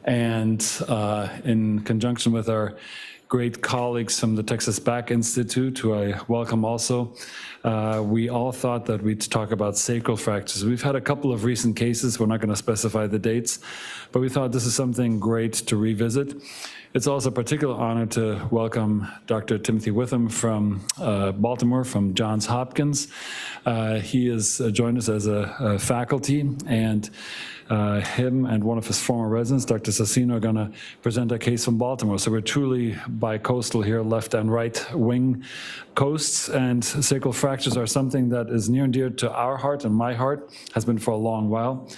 And in conjunction with our great colleagues from the Texas Back Institute, who I welcome also, we all thought that we'd talk about sacral fractures. We've had a couple of recent cases. We're not going to specify the dates, but we thought this is something great to revisit. It's also a particular honor to welcome Dr. Timothy Witham from Baltimore, from Johns Hopkins. He has joined us as a faculty, and him and one of his former residents, Dr. Sassino, are going to present a case from Baltimore. So we're truly bi-coastal here, left and right wing coasts, and sacral fractures are something that is near and dear to our heart and my heart, has been for a long while.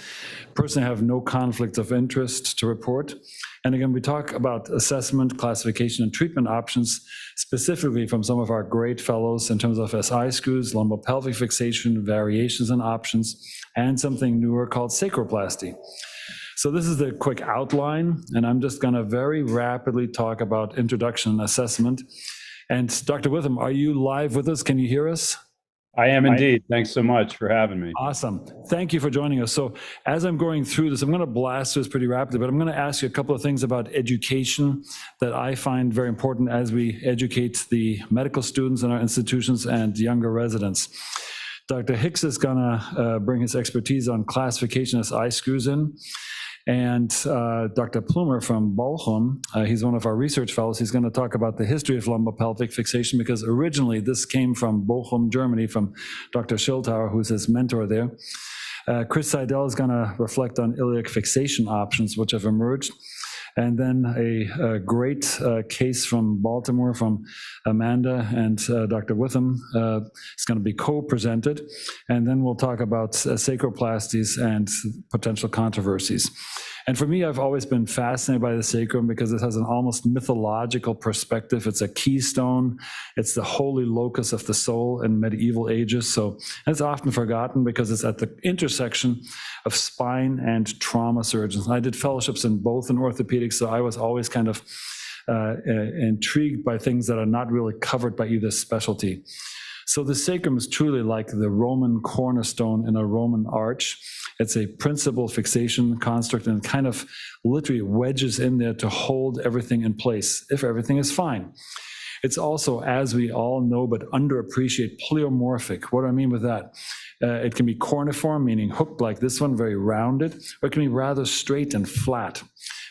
Personally, I have no conflict of interest to report. And again, we talk about assessment, classification, and treatment options, specifically from some of our great fellows in terms of SI screws, lumbopelvic fixation, variations and options, and something newer called sacroplasty. So this is the quick outline, and I'm just going to very rapidly talk about introduction and assessment. And Dr. Witham, are you live with us? Can you hear us? I am indeed. Thanks so much for having me. Awesome. Thank you for joining us. So as I'm going through this, I'm going to blast this pretty rapidly, but I'm going to ask you a couple of things about education that I find very important as we educate the medical students in our institutions and younger residents. Dr. Hicks is going to bring his expertise on classification as SI screws in. And Dr. Plumer from Bochum, he's one of our research fellows. He's going to talk about the history of lumbopelvic fixation, because originally this came from Bochum, Germany, from Dr. Schiltauer, who's his mentor there. Chris Seidel is going to reflect on iliac fixation options, which have emerged. And then a great case from Baltimore from Amanda and Dr. Witham is going to be co-presented. And then we'll talk about sacroplasties and potential controversies. And for me, I've always been fascinated by the sacrum because it has an almost mythological perspective. It's a keystone. It's the holy locus of the soul in medieval ages. So it's often forgotten because it's at the intersection of spine and trauma surgeons. I did fellowships in both in orthopedics, so I was always kind of intrigued by things that are not really covered by either specialty. So the sacrum is truly like the Roman cornerstone in a Roman arch. It's a principal fixation construct and kind of literally wedges in there to hold everything in place if everything is fine. It's also, as we all know but underappreciate, pleomorphic. What do I mean with that? It can be corniform, meaning hooked like this one, very rounded, or it can be rather straight and flat.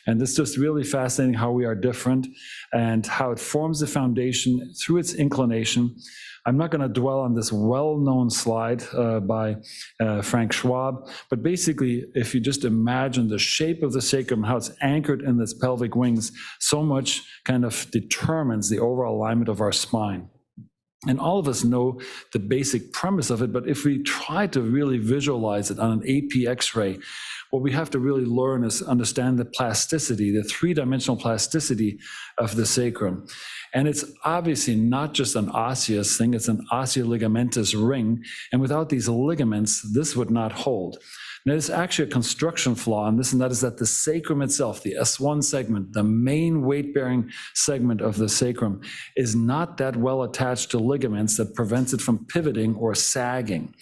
And this is just really fascinating how we are different and how it forms the foundation through its inclination. I'm not going to dwell on this well-known slide by Frank Schwab, but basically, if you just imagine the shape of the sacrum, how it's anchored in this pelvic wings, so much kind of determines the overall alignment of our spine. And all of us know the basic premise of it, but if we try to really visualize it on an AP X-ray, what we have to really learn is understand the plasticity, the three-dimensional plasticity of the sacrum. And it's obviously not just an osseous thing, it's an osteoligamentous ring. And without these ligaments, this would not hold. Now, there's actually a construction flaw in this, and that is that the sacrum itself, the S1 segment, the main weight-bearing segment of the sacrum, is not that well attached to ligaments that prevents it from pivoting or sagging.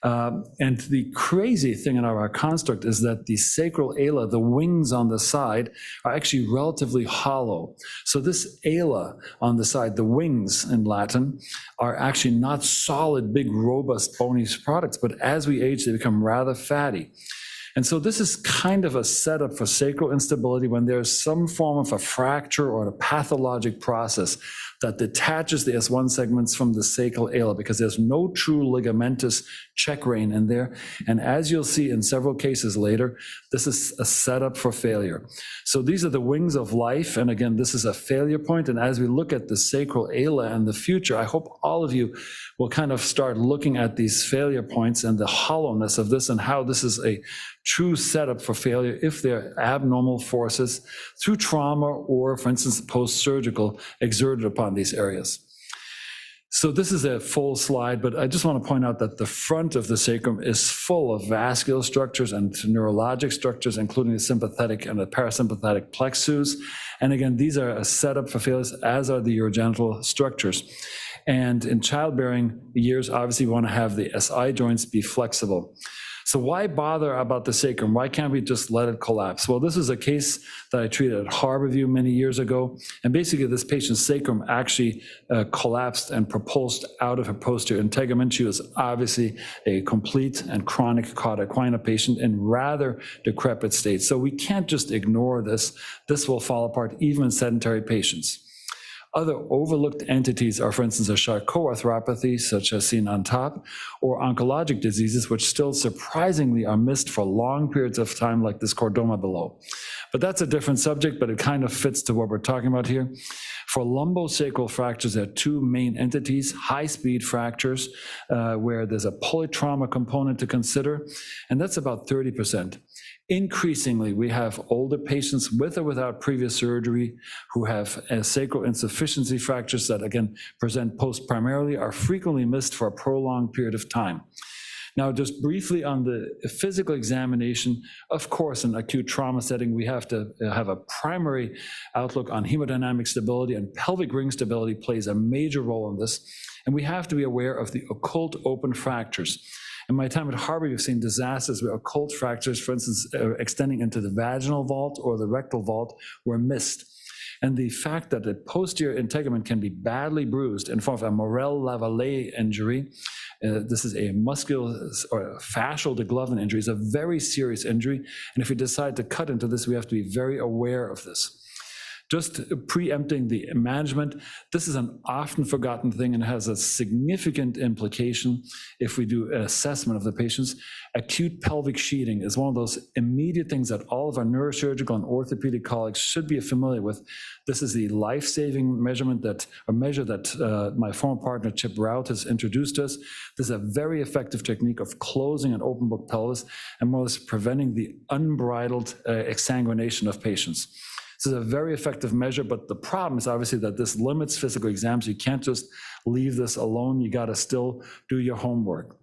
And the crazy thing in our construct is that the sacral ala, the wings on the side, are actually relatively hollow. So this ala on the side, the wings in Latin, are actually not solid, big, robust, bony products, but as we age, they become rather fatty. And so this is kind of a setup for sacral instability when there's some form of a fracture or a pathologic process that detaches the S1 segments from the sacral ala, because there's no true ligamentous check rein in there. And as you'll see in several cases later, this is a setup for failure. So these are the wings of life. And again, this is a failure point. And as we look at the sacral ala in the future, I hope all of you will kind of start looking at these failure points and the hollowness of this and how this is a true setup for failure if there are abnormal forces through trauma or, for instance, post-surgical exerted upon these areas. So this is a full slide, but I just want to point out that the front of the sacrum is full of vascular structures and neurologic structures, including the sympathetic and the parasympathetic plexus. And again, these are a setup for failures, as are the urogenital structures. And in childbearing years, obviously, we want to have the SI joints be flexible. So why bother about the sacrum? Why can't we just let it collapse? Well, this is a case that I treated at Harborview many years ago. And basically this patient's sacrum actually collapsed and propulsed out of her posterior integument. She was obviously a complete and chronic cauda equina patient in rather decrepit state. So we can't just ignore this. This will fall apart even in sedentary patients. Other overlooked entities are, for instance, a Charcot arthropathy, such as seen on top, or oncologic diseases, which still surprisingly are missed for long periods of time, like this chordoma below. But that's a different subject, but it kind of fits to what we're talking about here. For lumbosacral fractures, there are two main entities: high-speed fractures, where there's a polytrauma component to consider, and that's about 30%. Increasingly, we have older patients with or without previous surgery who have sacral insufficiency fractures that, again, present post-primarily, are frequently missed for a prolonged period of time. Now, just briefly on the physical examination, of course, in acute trauma setting, we have to have a primary outlook on hemodynamic stability, and pelvic ring stability plays a major role in this. And we have to be aware of the occult open fractures. In my time at Harvard, you've seen disasters where occult fractures, for instance, extending into the vaginal vault or the rectal vault, were missed. And the fact that the posterior integument can be badly bruised in form of a Morel-Lavallée injury, this is a muscular or fascial deglovin injury, is a very serious injury. And if we decide to cut into this, we have to be very aware of this. Just preempting the management, this is an often forgotten thing and has a significant implication if we do an assessment of the patients. Acute pelvic sheeting is one of those immediate things that all of our neurosurgical and orthopedic colleagues should be familiar with. This is the life-saving measurement measure that my former partner Chip Rout has introduced us. This is a very effective technique of closing an open book pelvis and more or less preventing the unbridled exsanguination of patients. This is a very effective measure, but the problem is obviously that this limits physical exams. You can't just leave this alone. You got to still do your homework.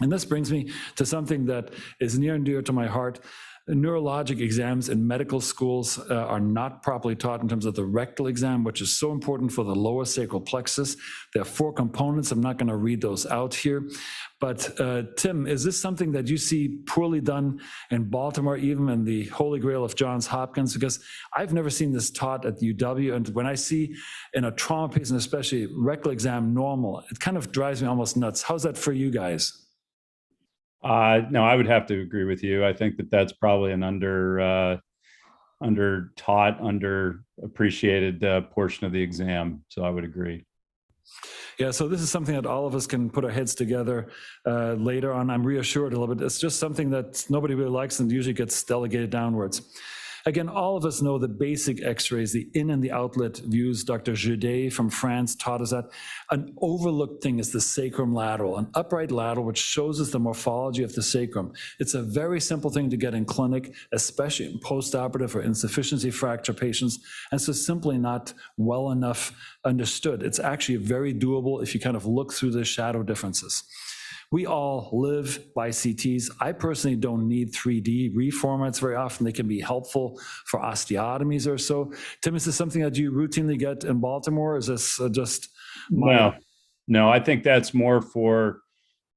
And this brings me to something that is near and dear to my heart. Neurologic exams in medical schools are not properly taught in terms of the rectal exam, which is so important for the lower sacral plexus. There are 4 components. I'm not going to read those out here. But Tim, is this something that you see poorly done in Baltimore, even in the Holy Grail of Johns Hopkins? Because I've never seen this taught at the UW. And when I see in a trauma patient, especially rectal exam normal, it kind of drives me almost nuts. How's that for you guys? No, I would have to agree with you. I think that that's probably an under-taught, underappreciated portion of the exam. So I would agree. Yeah, so this is something that all of us can put our heads together later on. I'm reassured a little bit. It's just something that nobody really likes and usually gets delegated downwards. Again, all of us know the basic x-rays, the in and the outlet views. Dr. Judet from France taught us that. An overlooked thing is the sacrum lateral, an upright lateral which shows us the morphology of the sacrum. It's a very simple thing to get in clinic, especially in postoperative or insufficiency fracture patients, and so simply not well enough understood. It's actually very doable if you kind of look through the shadow differences. We all live by CTs. I personally don't need 3D reformats very often. They can be helpful for osteotomies or so. Tim, is this something that you routinely get in Baltimore? Is this just No, I think that's more for,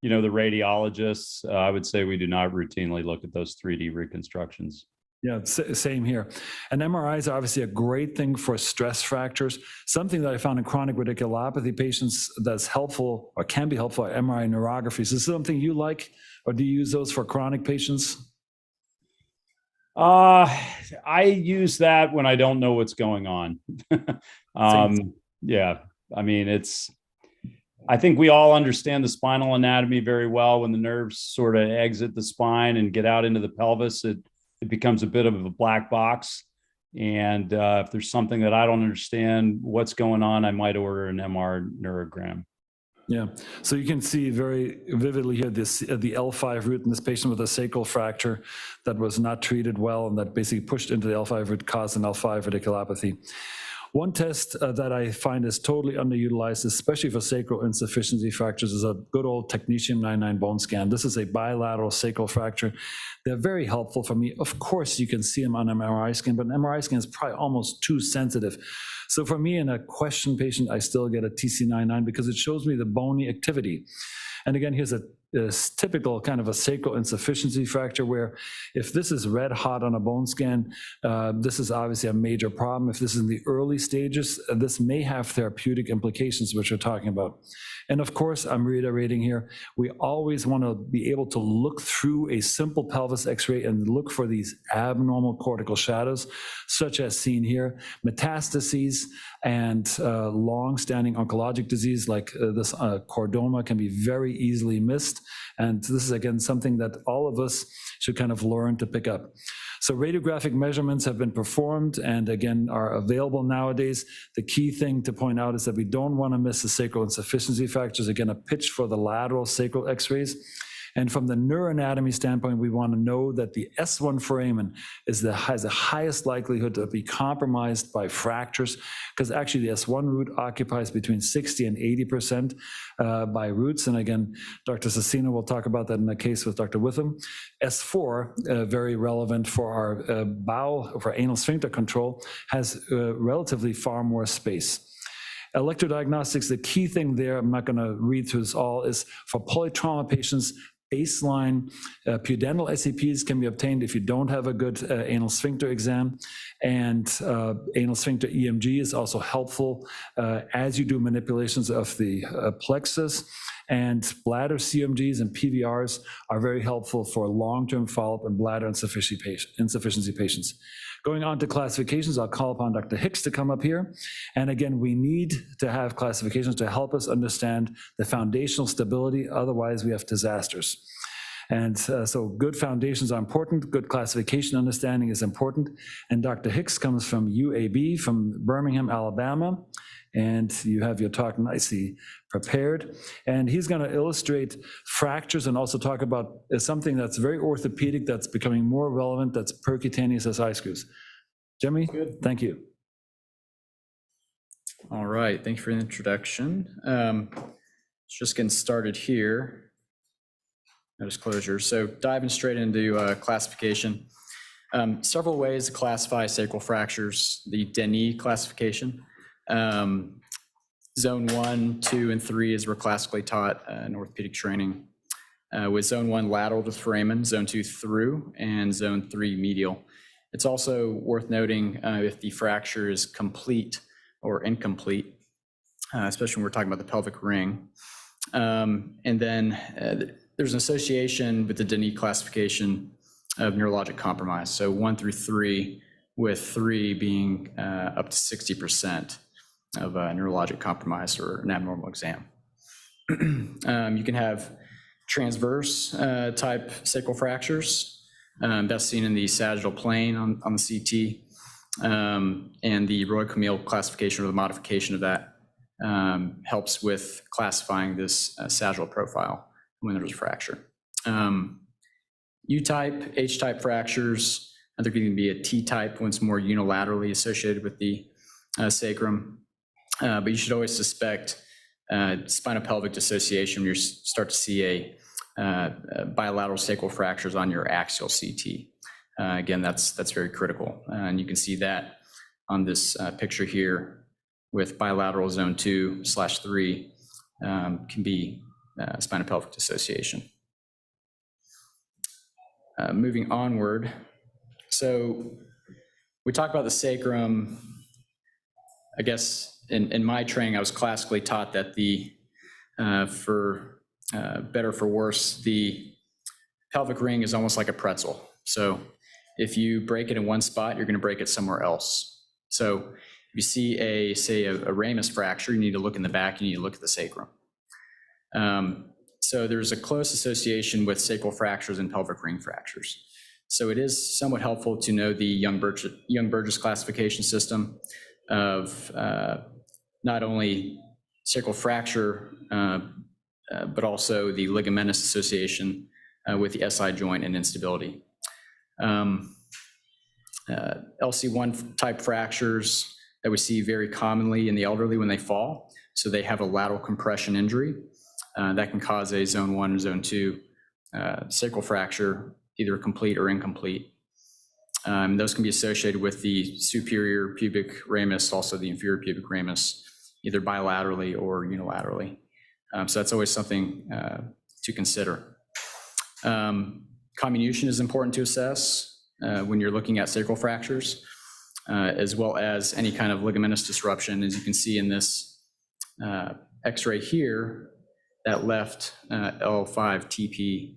the radiologists. I would say we do not routinely look at those 3D reconstructions. Yeah, same here. And MRIs are obviously a great thing for stress fractures. Something that I found in chronic radiculopathy patients that's helpful or can be helpful are MRI neurographies. Is this something you like, or do you use those for chronic patients? I use that when I don't know what's going on. Yeah, I mean, I think we all understand the spinal anatomy very well. When the nerves sort of exit the spine and get out into the pelvis, it becomes a bit of a black box. And if there's something that I don't understand what's going on, I might order an MR neurogram. Yeah, so you can see very vividly here the L5 root in this patient with a sacral fracture that was not treated well and that basically pushed into the L5 root, caused an L5 radiculopathy. One test that I find is totally underutilized, especially for sacral insufficiency fractures, is a good old technetium-99 bone scan. This is a bilateral sacral fracture. They're very helpful for me. Of course, you can see them on an MRI scan, but an MRI scan is probably almost too sensitive. So for me, in a question patient, I still get a TC99 because it shows me the bony activity. And again, here's a is typical kind of a sacral insufficiency fracture, where if this is red hot on a bone scan, this is obviously a major problem. If this is in the early stages, this may have therapeutic implications, which we're talking about. And of course, I'm reiterating here, we always want to be able to look through a simple pelvis x-ray and look for these abnormal cortical shadows, such as seen here, metastases, and long-standing oncologic disease like this chordoma can be very easily missed. And this is, again, something that all of us should kind of learn to pick up. So radiographic measurements have been performed and, again, are available nowadays. The key thing to point out is that we don't want to miss the sacral insufficiency fractures. Again, a pitch for the lateral sacral x-rays. And from the neuroanatomy standpoint, we want to know that the S1 foramen has the highest likelihood to be compromised by fractures, because actually the S1 root occupies between 60 and 80% by roots. And again, Dr. Cecina will talk about that in a case with Dr. Witham. S4, very relevant for our bowel, for anal sphincter control, has relatively far more space. Electrodiagnostics, the key thing there, I'm not going to read through this all, is for polytrauma patients, baseline pudendal SCPs can be obtained if you don't have a good anal sphincter exam, and anal sphincter EMG is also helpful as you do manipulations of the plexus, and bladder CMGs and PVRs are very helpful for long-term follow-up in bladder insufficiency patients. Going on to classifications, I'll call upon Dr. Hicks to come up here. And again, we need to have classifications to help us understand the foundational stability, otherwise we have disasters. And so good foundations are important, good classification understanding is important. And Dr. Hicks comes from UAB, from Birmingham, Alabama. And you have your talk nicely prepared. And he's going to illustrate fractures and also talk about something that's very orthopedic that's becoming more relevant, that's percutaneous SI screws. Jimmy, good. Thank you. All right, thank you for the introduction. Just getting started here. No disclosure. So diving straight into classification. Several ways to classify sacral fractures. The Denis classification. Zone 1, 2, and 3 is we're classically taught in orthopedic training, with zone 1 lateral to the foramen, zone 2 through, and zone 3 medial. It's also worth noting if the fracture is complete or incomplete, especially when we're talking about the pelvic ring. And then there's an association with the Denis classification of neurologic compromise. So 1 through 3, with 3 being up to 60% of neurologic compromise or an abnormal exam. You can have transverse type sacral fractures, best seen in the sagittal plane on the CT, and the Roy-Camille classification or the modification of that helps with classifying this sagittal profile when there's a fracture. U-type, H-type fractures, there can be a T-type when it's more unilaterally associated with the sacrum. But you should always suspect spinopelvic dissociation when you start to see bilateral sacral fractures on your axial CT. Again, that's very critical. And you can see that on this picture here with bilateral zone 2/3 can be spinopelvic dissociation. Moving onward. So we talk about the sacrum. I guess in my training, I was classically taught that for better for worse, the pelvic ring is almost like a pretzel. So if you break it in one spot, you're going to break it somewhere else. So if you see say a ramus fracture, you need to look in the back, you need to look at the sacrum. So there's a close association with sacral fractures and pelvic ring fractures. So it is somewhat helpful to know the Young-Burgess classification system of not only sacral fracture, but also the ligamentous association with the SI joint and instability. LC1 type fractures that we see very commonly in the elderly when they fall. So they have a lateral compression injury that can cause a zone 1 or zone 2 sacral fracture, either complete or incomplete. Those can be associated with the superior pubic ramus, also the inferior pubic ramus, either bilaterally or unilaterally. So that's always something to consider. Comminution is important to assess when you're looking at sacral fractures, as well as any kind of ligamentous disruption. As you can see in this X-ray here, that left L5 TP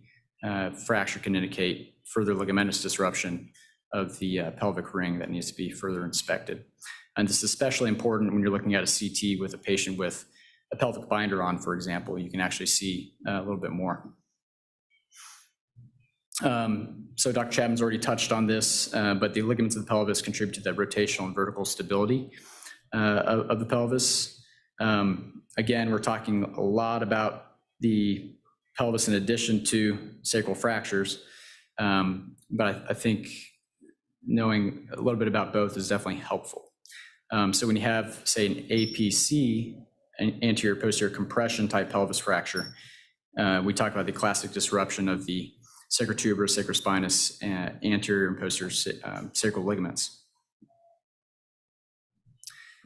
fracture can indicate further ligamentous disruption of the pelvic ring that needs to be further inspected. And this is especially important when you're looking at a CT with a patient with a pelvic binder on, for example. You can actually see a little bit more. So Dr. Chapman's already touched on this, but the ligaments of the pelvis contribute to the rotational and vertical stability of the pelvis. Again, we're talking a lot about the pelvis in addition to sacral fractures, but I think knowing a little bit about both is definitely helpful. So when you have, say, an APC, an anterior posterior compression type pelvis fracture, we talk about the classic disruption of the sacrotuberous, sacrospinous, anterior and posterior sacral ligaments.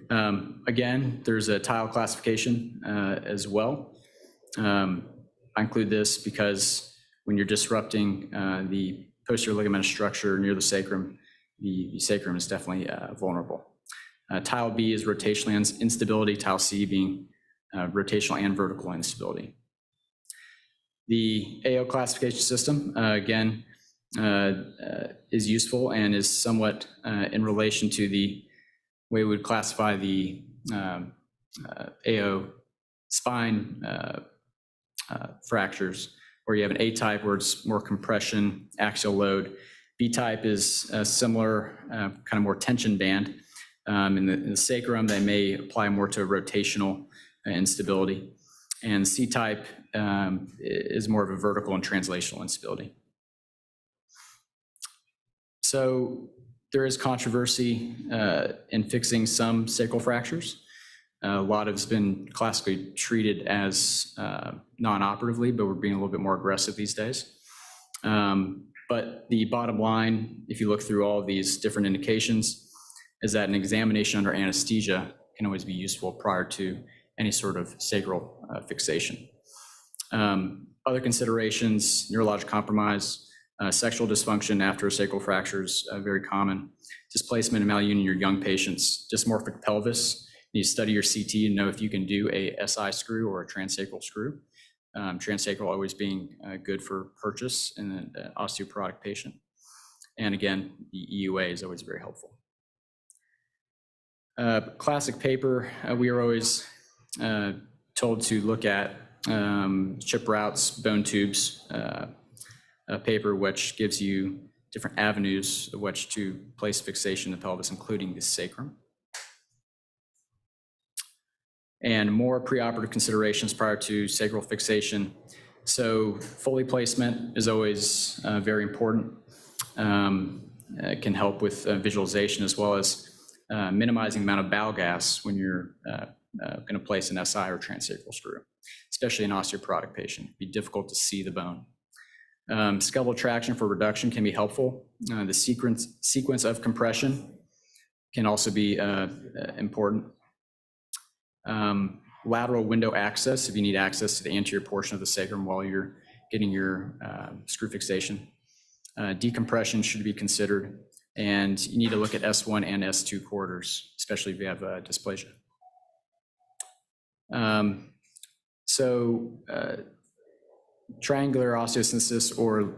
Again, there's a tile classification as well. I include this because when you're disrupting the posterior ligamentous structure near the sacrum is definitely vulnerable. Tile B is rotational instability, tile C being rotational and vertical instability. The AO classification system, again, is useful and is somewhat in relation to the way we would classify the AO spine fractures, where you have an A type where it's more compression, axial load. B type is a similar, kind of more tension band. In the sacrum, they may apply more to rotational instability. And C type is more of a vertical and translational instability. So there is controversy in fixing some sacral fractures. A lot of it's been classically treated as non-operatively, but we're being a little bit more aggressive these days. But the bottom line, if you look through all of these different indications, is that an examination under anesthesia can always be useful prior to any sort of sacral fixation. Other considerations: neurologic compromise, sexual dysfunction after a sacral fracture is very common. Displacement and malunion in your young patients, dysmorphic pelvis. You study your CT and know if you can do a SI screw or a transsacral screw. Transsacral always being good for purchase in an osteoporotic patient. And again, the EUA is always very helpful. Classic paper, we are always told to look at chip routes, bone tubes, a paper which gives you different avenues of which to place fixation in the pelvis, including the sacrum. And more preoperative considerations prior to sacral fixation. So Foley placement is always very important. It can help with visualization, as well as minimizing the amount of bowel gas when you're going to place an SI or transsacral screw, especially in an osteoporotic patient. It'd be difficult to see the bone. Skeletal traction for reduction can be helpful. The sequence of compression can also be important. Lateral window access, if you need access to the anterior portion of the sacrum while you're getting your screw fixation. Decompression should be considered, and you need to look at S1 and S2 corridors, especially if you have dysplasia. Triangular osteosynthesis or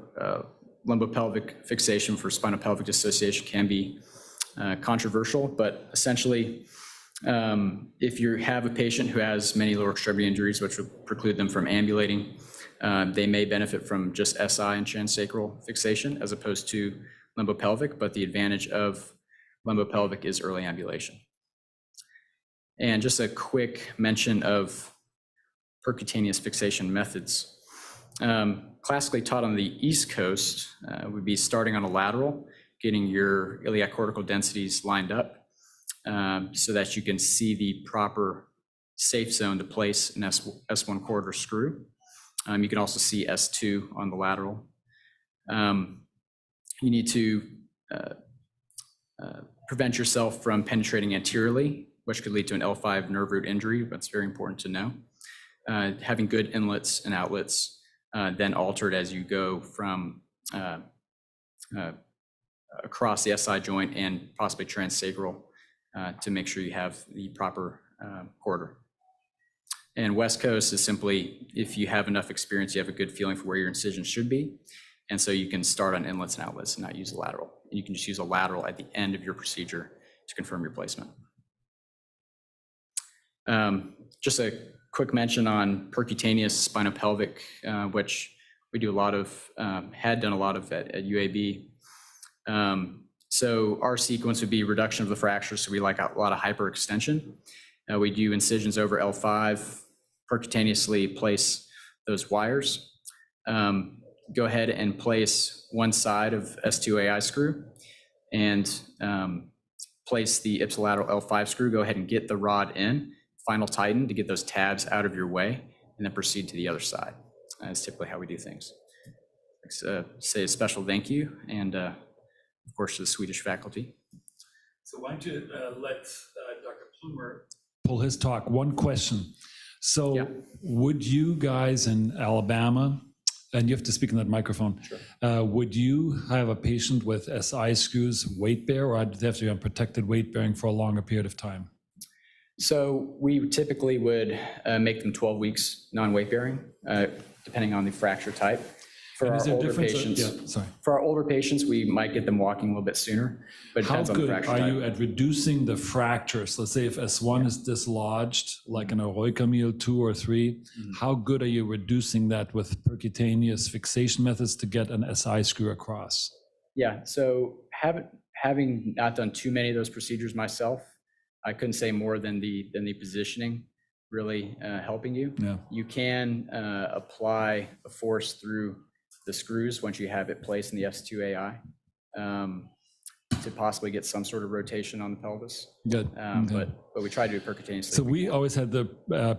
lumbopelvic fixation for spinopelvic dissociation can be controversial, but essentially, if you have a patient who has many lower extremity injuries, which would preclude them from ambulating, they may benefit from just SI and transsacral fixation as opposed to lumbopelvic, but the advantage of lumbopelvic is early ambulation. And just a quick mention of percutaneous fixation methods. Classically taught on the East Coast would be starting on a lateral, getting your iliac cortical densities lined up so that you can see the proper safe zone to place an S1 corridor screw. You can also see S2 on the lateral. You need to prevent yourself from penetrating anteriorly, which could lead to an L5 nerve root injury. That's very important to know. Having good inlets and outlets. then altered as you go from across the SI joint and possibly transsacral to make sure you have the proper corridor. And West Coast is simply, if you have enough experience, you have a good feeling for where your incision should be. And so you can start on inlets and outlets and not use a lateral. You can just use a lateral at the end of your procedure to confirm your placement. Just a quick mention on percutaneous spinopelvic, which we do a lot of, had done a lot of at UAB. So our sequence would be reduction of the fracture. So we like a lot of hyperextension. We do incisions over L5, percutaneously place those wires. Go ahead and place one side of S2AI screw and place the ipsilateral L5 screw. Go ahead and get the rod in, final tighten to get those tabs out of your way, and then proceed to the other side. That's typically how we do things. Say a special thank you, and of course to the Swedish faculty. So why don't you let Dr. Plumer pull his talk. One question. So Yeah. would you guys in Alabama, and you have to speak in that microphone, Sure. Would you have a patient with SI screws weight bear, or do they have to be on protected weight bearing for a longer period of time? So we typically would make them 12 weeks non-weight bearing, depending on the fracture type. For And our is there a older difference? patients, Yeah, sorry. for our older patients, we might get them walking a little bit sooner, but it How depends on the good fracture are type. you at reducing the fractures? Let's say if S1 is dislodged, like in a Reukamil 2 or 3, how good are you reducing that with percutaneous fixation methods to get an SI screw across? Yeah, so having not done too many of those procedures myself, I couldn't say more than the positioning really helping you. Yeah. You can apply a force through the screws once you have it placed in the S2AI to possibly get some sort of rotation on the pelvis. Good. Okay. But we try to do it percutaneously. So we always had the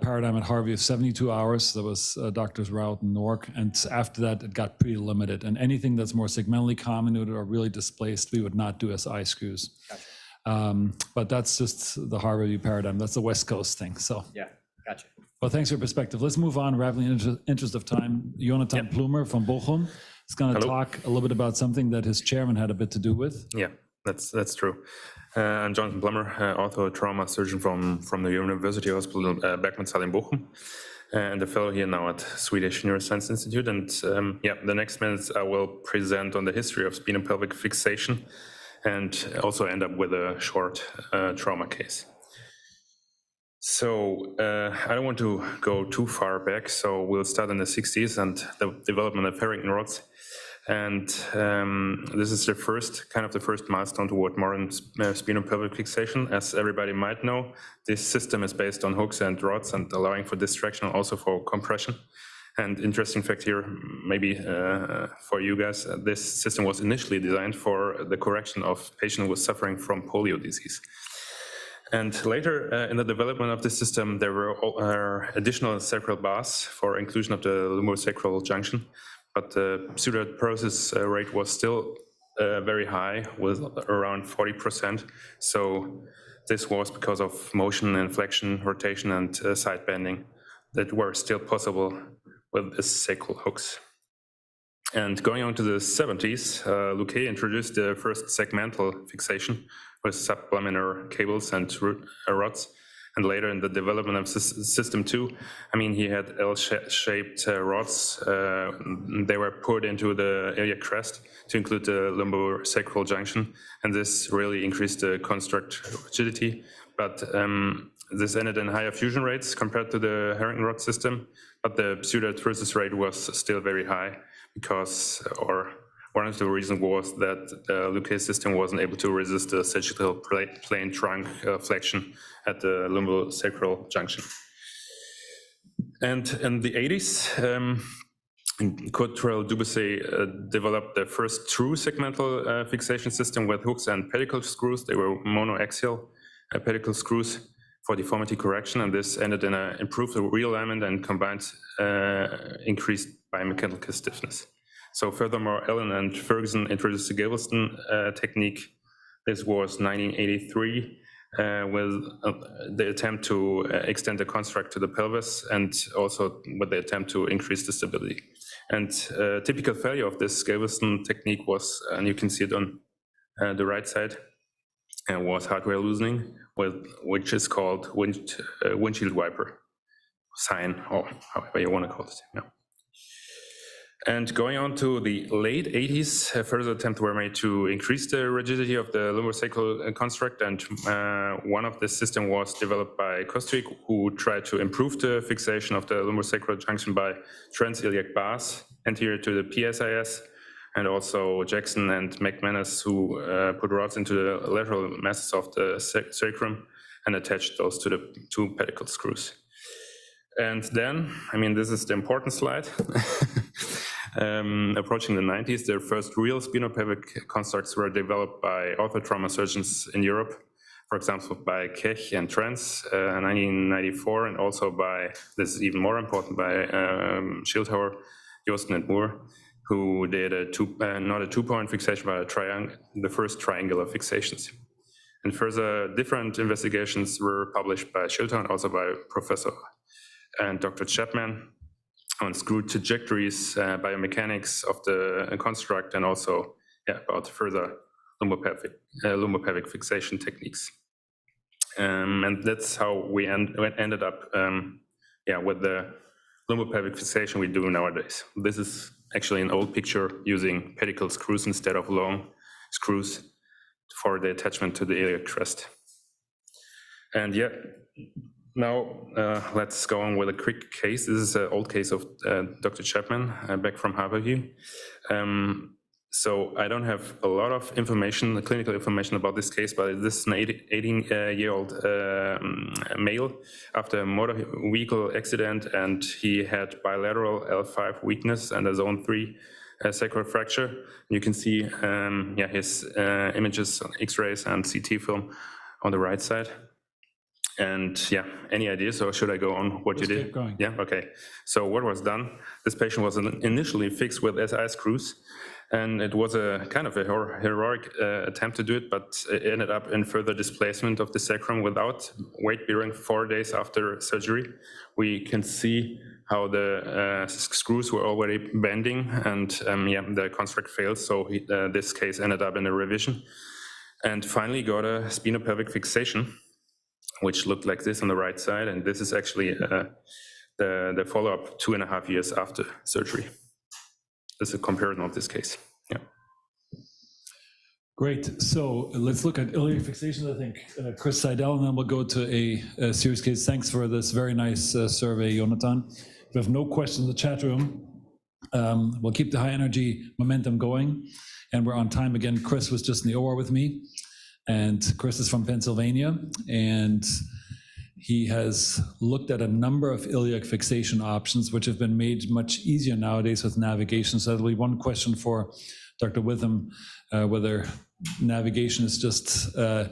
paradigm at Harvey of 72 hours. That was Doctors Rout and Nork. And after that, it got pretty limited. And anything that's more segmentally comminuted or really displaced, we would not do SI screws. Gotcha. But that's just the Harvey paradigm. That's the West Coast thing. So, Yeah, gotcha. well, thanks for your perspective. Let's move on rapidly in the interest of time. Jonathan Plumer from Bochum is going to talk a little bit about something that his chairman had a bit to do with. Yeah, that's true. I'm Jonathan Plumer, ortho trauma surgeon from the University Hospital Bergmannsthal in Bochum, and a fellow here now at Swedish Neuroscience Institute. And the next minutes I will present on the history of spinopelvic fixation and also end up with a short trauma case. So I don't want to go too far back, so we'll start in the 60s and the development of Harrington rods. And this is the first milestone toward modern spinopelvic fixation. As everybody might know, this system is based on hooks and rods and allowing for distraction, also for compression. And interesting fact here, maybe for you guys, this system was initially designed for the correction of patients who were suffering from polio disease. And later in the development of this system, there were additional sacral bars for inclusion of the lumbosacral junction. But the pseudoprosis rate was still very high, with around 40%. So this was because of motion, inflection, rotation, and side bending that were still possible with the sacral hooks. And going on to the 70s, Luque introduced the first segmental fixation with sublaminar cables and rods. And later in the development of System 2, I mean, he had L-shaped rods. They were put into the iliac crest to include the lumbosacral junction. And this really increased the construct rigidity. But this ended in higher fusion rates compared to the Harrington rod system. But the pseudoarthrosis rate was still very high because, or one of the reasons was that the Luque system wasn't able to resist the sagittal plane trunk flexion at the lumbosacral junction. And in the 80s, Cottrell Dubussy developed the first true segmental fixation system with hooks and pedicle screws. They were monoaxial pedicle screws for deformity correction, and this ended in an improved realignment and combined increased biomechanical stiffness. So furthermore, Allen and Ferguson introduced the Galveston technique. This was 1983 with the attempt to extend the construct to the pelvis and also with the attempt to increase the stability. And typical failure of this Galveston technique was, and you can see it on the right side, was hardware loosening, which is called windshield wiper sign, or however you want to call it. Yeah. And going on to the late 80s, further attempts were made to increase the rigidity of the lumbosacral construct, and one of the system was developed by Kostwick, who tried to improve the fixation of the lumbosacral junction by trans-iliac bars anterior to the PSIS, and also Jackson and McManus, who put rods into the lateral masses of the sacrum and attached those to the two pedicle screws. And then, I mean, this is the important slide. Approaching the 90s, the first real spinopelvic constructs were developed by orthotrauma surgeons in Europe, for example, by Kech and Trans in 1994, and also by, this is even more important, by Schildhauer, Josten and Moore, who did not a two-point fixation, but the first triangular fixations. And further different investigations were published by Schildhauer and also by Professor and Dr. Chapman on screw trajectories, biomechanics of the construct, and also about further lumbopelvic fixation techniques. And that's how we ended up with the lumbopelvic fixation we do nowadays. This is actually an old picture using pedicle screws instead of long screws for the attachment to the iliac crest. And now let's go on with a quick case. This is an old case of Dr. Chapman back from Harborview. So I don't have a lot of information, clinical information about this case, but this is an 18-year-old male after a motor vehicle accident, and he had bilateral L5 weakness and a zone 3 sacral fracture. You can see his images, X-rays and CT film on the right side. And any ideas, or should I go on what you did? Keep going. Yeah, okay. So what was done? This patient was initially fixed with SI screws, and it was a kind of a heroic attempt to do it, but it ended up in further displacement of the sacrum without weight bearing 4 days after surgery. We can see how the screws were already bending, and the construct failed. So this case ended up in a revision, and finally got a spinopelvic fixation, which looked like this on the right side. And this is actually the follow-up 2.5 years after surgery. This is a comparison of this case. Yeah. Great. So let's look at iliac fixation. I think Chris Seidel, and then we'll go to a serious case. Thanks for this very nice survey, Jonathan. We have no questions in the chat room. We'll keep the high energy momentum going, and we're on time again. Chris was just in the OR with me. And Chris is from Pennsylvania, and he has looked at a number of iliac fixation options, which have been made much easier nowadays with navigation. So that'll be one question for Dr. Witham, whether navigation is just the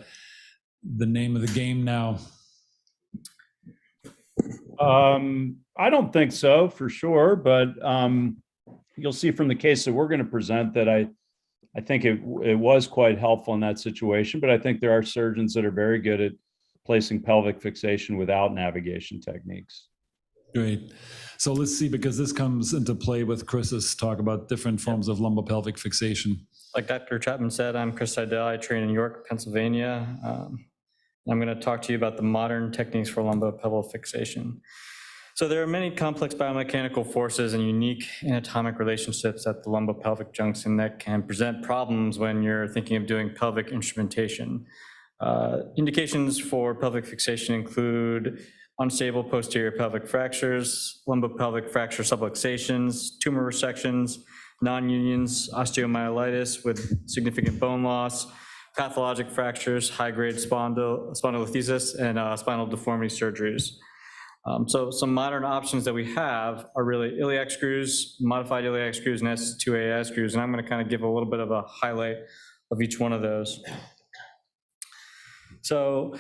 name of the game now. I don't think so, for sure, but you'll see from the case that we're going to present that I think it was quite helpful in that situation, but I think there are surgeons that are very good at placing pelvic fixation without navigation techniques. Great. So let's see, because this comes into play with Chris's talk about different forms of lumbopelvic fixation. Like Dr. Chapman said, I'm Chris Seidel. I train in York, Pennsylvania. I'm going to talk to you about the modern techniques for lumbopelvic fixation. So there are many complex biomechanical forces and unique anatomic relationships at the lumbopelvic junction that can present problems when you're thinking of doing pelvic instrumentation. Indications for pelvic fixation include unstable posterior pelvic fractures, lumbopelvic fracture subluxations, tumor resections, non-unions, osteomyelitis with significant bone loss, pathologic fractures, high-grade spondylolisthesis, and spinal deformity surgeries. So some modern options that we have are really iliac screws, modified iliac screws, and S2AI screws. And I'm going to kind of give a little bit of a highlight of each one of those. So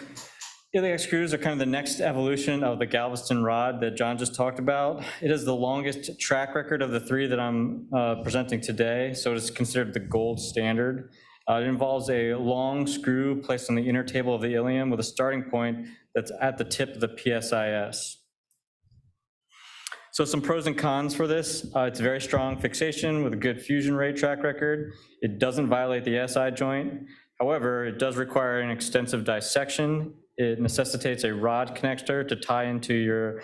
iliac screws are kind of the next evolution of the Galveston rod that John just talked about. It is the longest track record of the three that I'm presenting today. So it is considered the gold standard. It involves a long screw placed on the inner table of the ilium with a starting point that's at the tip of the PSIS. So some pros and cons for this. It's very strong fixation with a good fusion rate track record. It doesn't violate the SI joint. However, it does require an extensive dissection. It necessitates a rod connector to tie into your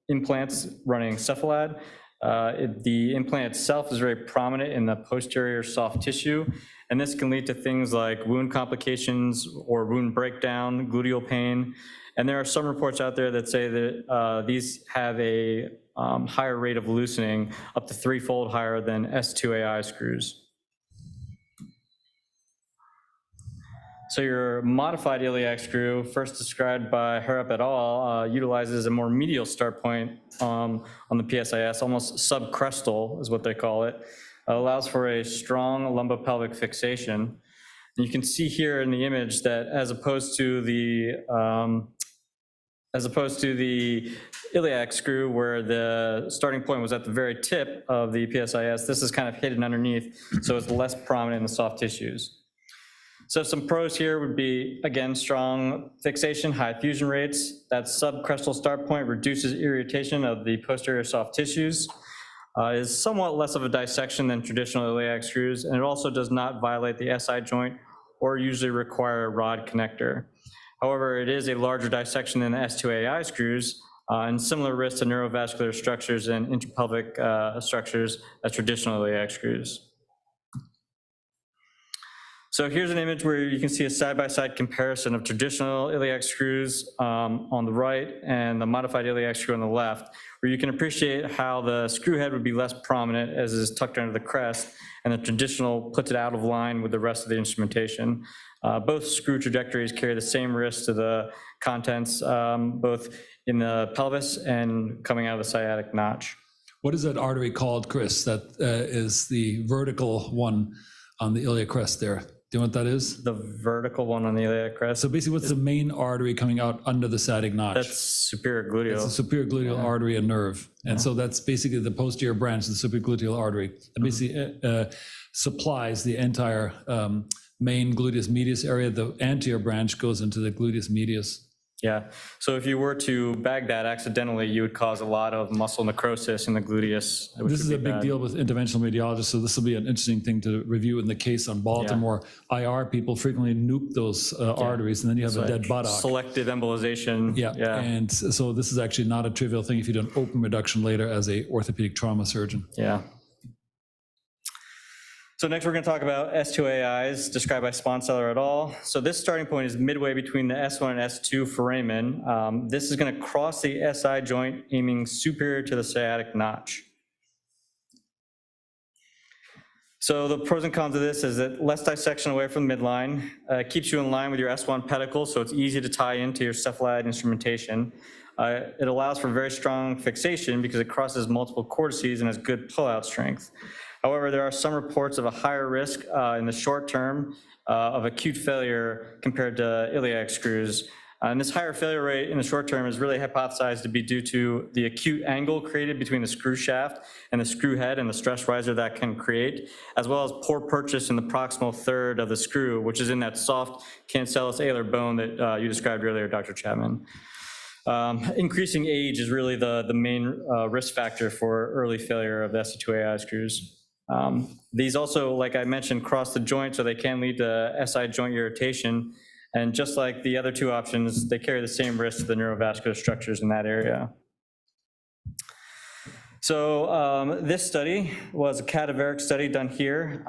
implants running cephalad. The implant itself is very prominent in the posterior soft tissue, and this can lead to things like wound complications or wound breakdown, gluteal pain. And there are some reports out there that say that these have a higher rate of loosening, up to 3-fold higher than S2AI screws. So your modified iliac screw, first described by Harrop et al., utilizes a more medial start point on the PSIS, almost subcrestal is what they call it. Allows for a strong lumbopelvic fixation. And you can see here in the image that as opposed to the iliac screw, where the starting point was at the very tip of the PSIS, this is kind of hidden underneath, so it's less prominent in the soft tissues. So some pros here would be, again, strong fixation, high fusion rates. That subcrestal start point reduces irritation of the posterior soft tissues, is somewhat less of a dissection than traditional iliac screws, and it also does not violate the SI joint or usually require a rod connector. However, it is a larger dissection than the S2AI screws, and similar risk to neurovascular structures and interpelvic structures as traditional iliac screws. So here's an image where you can see a side-by-side comparison of traditional iliac screws on the right and the modified iliac screw on the left, where you can appreciate how the screw head would be less prominent as it is tucked under the crest, and the traditional puts it out of line with the rest of the instrumentation. Both screw trajectories carry the same risk to the contents, both in the pelvis and coming out of the sciatic notch. What is that artery called, Chris? That is the vertical one on the iliac crest there. Do you know what that is? The vertical one on the iliac crest. So basically, what's the main artery coming out under the sciatic notch? That's superior gluteal. It's the superior gluteal artery and nerve. And so that's basically the posterior branch of the superior gluteal artery. It basically supplies the entire main gluteus medius area. The anterior branch goes into the gluteus medius. Yeah. So if you were to bag that accidentally, you would cause a lot of muscle necrosis in the gluteus. This is a big deal with interventional radiologists, so this will be an interesting thing to review in the case on Baltimore. IR people frequently nuke those arteries, and then you have a dead buttock. Selective embolization. Yeah. And so this is actually not a trivial thing if you do an open reduction later as a orthopedic trauma surgeon. Yeah. So next we're going to talk about S2AIs described by Sponseller et al. So this starting point is midway between the S1 and S2 foramen. This is going to cross the SI joint aiming superior to the sciatic notch. So the pros and cons of this is that less dissection away from the midline, keeps you in line with your S1 pedicle, so it's easy to tie into your cephalad instrumentation. It allows for very strong fixation because it crosses multiple cortices and has good pull-out strength. However, there are some reports of a higher risk in the short term of acute failure compared to iliac screws. And this higher failure rate in the short term is really hypothesized to be due to the acute angle created between the screw shaft and the screw head and the stress riser that can create, as well as poor purchase in the proximal third of the screw, which is in that soft cancellous alar bone that you described earlier, Dr. Chapman. Increasing age is really the main risk factor for early failure of the SC2AI screws. These also, like I mentioned, cross the joint, so they can lead to SI joint irritation. And just like the other two options, they carry the same risk to the neurovascular structures in that area. So this study was a cadaveric study done here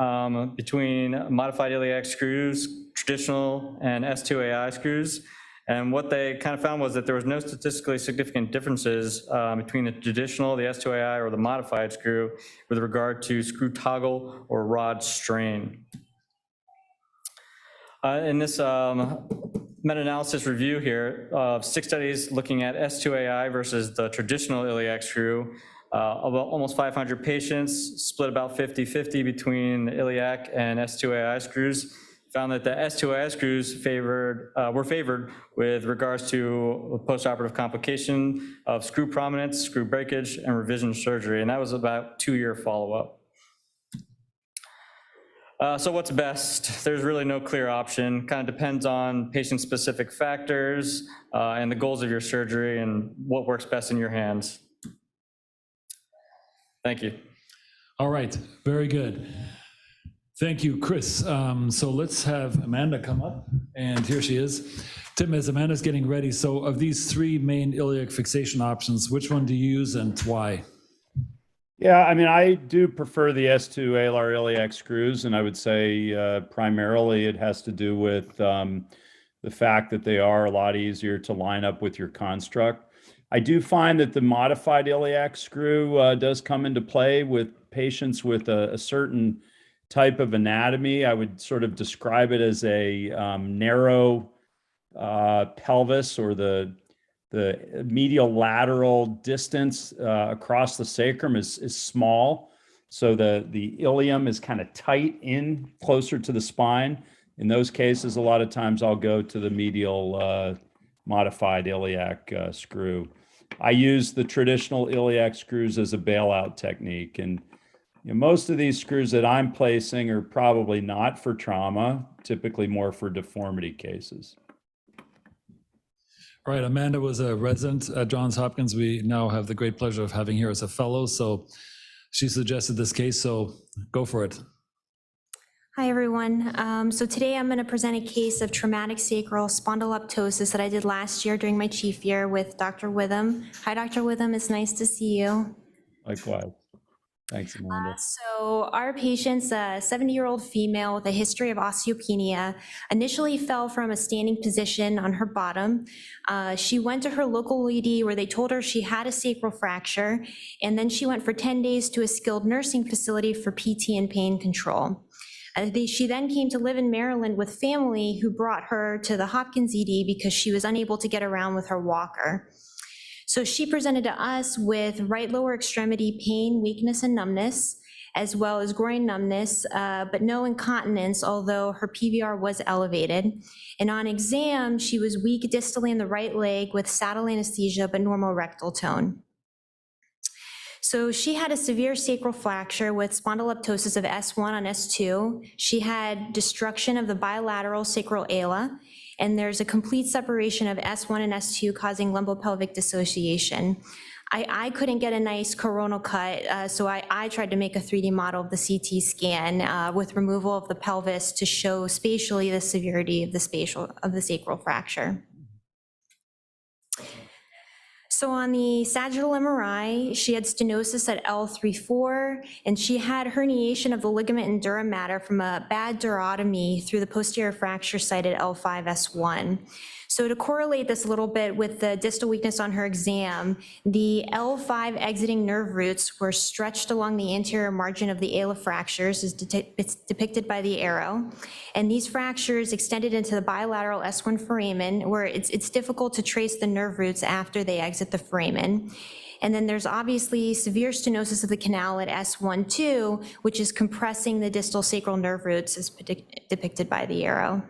between modified iliac screws, traditional, and S2AI screws. And what they kind of found was that there was no statistically significant differences between the traditional, the S2AI, or the modified screw with regard to screw toggle or rod strain. In this meta-analysis review here of 6 studies looking at S2AI versus the traditional iliac screw, about almost 500 patients, split about 50-50 between the iliac and S2AI screws, found that the S2AI screws were favored with regards to postoperative complication of screw prominence, screw breakage, and revision surgery, and that was about 2-year follow-up. So what's best? There's really no clear option. Kind of depends on patient-specific factors and the goals of your surgery and what works best in your hands. Thank you. All right, very good. Thank you, Chris. So let's have Amanda come up, and here she is. Tim, as Amanda's getting ready, so of these three main iliac fixation options, which one do you use and why? Yeah, I mean, I do prefer the S2 alar iliac screws, and I would say primarily it has to do with the fact that they are a lot easier to line up with your construct. I do find that the modified iliac screw does come into play with patients with a certain type of anatomy. I would sort of describe it as a narrow pelvis, or the medial lateral distance across the sacrum is small. So the ilium is kind of tight in closer to the spine. In those cases, a lot of times I'll go to the medial modified iliac screw. I use the traditional iliac screws as a bailout technique. And most of these screws that I'm placing are probably not for trauma, typically more for deformity cases. All right, Amanda was a resident at Johns Hopkins. We now have the great pleasure of having her as a fellow. So she suggested this case, so go for it. Hi, everyone. So today I'm going to present a case of traumatic sacral spondyloptosis that I did last year during my chief year with Dr. Witham. Hi, Dr. Witham. It's nice to see you. Likewise. Thanks, Amanda. So our patient's a 70-year-old female with a history of osteopenia, initially fell from a standing position on her bottom. She went to her local ED where they told her she had a sacral fracture, and then she went for 10 days to a skilled nursing facility for PT and pain control. She then came to live in Maryland with family who brought her to the Hopkins ED because she was unable to get around with her walker. So she presented to us with right lower extremity pain, weakness, and numbness, as well as groin numbness, but no incontinence, although her PVR was elevated. And on exam, she was weak distally in the right leg with saddle anesthesia, but normal rectal tone. So she had a severe sacral fracture with spondyloptosis of S1 on S2. She had destruction of the bilateral sacral ala, and there's a complete separation of S1 and S2 causing lumbopelvic dissociation. I couldn't get a nice coronal cut, so I tried to make a 3D model of the CT scan with removal of the pelvis to show spatially the severity of the sacral fracture. So on the sagittal MRI, she had stenosis at L3-4, and she had herniation of the ligament and dura mater from a bad durotomy through the posterior fracture site at L5-S1. So to correlate this a little bit with the distal weakness on her exam, the L5 exiting nerve roots were stretched along the anterior margin of the ala fractures, it's depicted by the arrow. And these fractures extended into the bilateral S1 foramen, where it's difficult to trace the nerve roots after they exit the foramen. And then there's obviously severe stenosis of the canal at S1-2, which is compressing the distal sacral nerve roots as depicted by the arrow.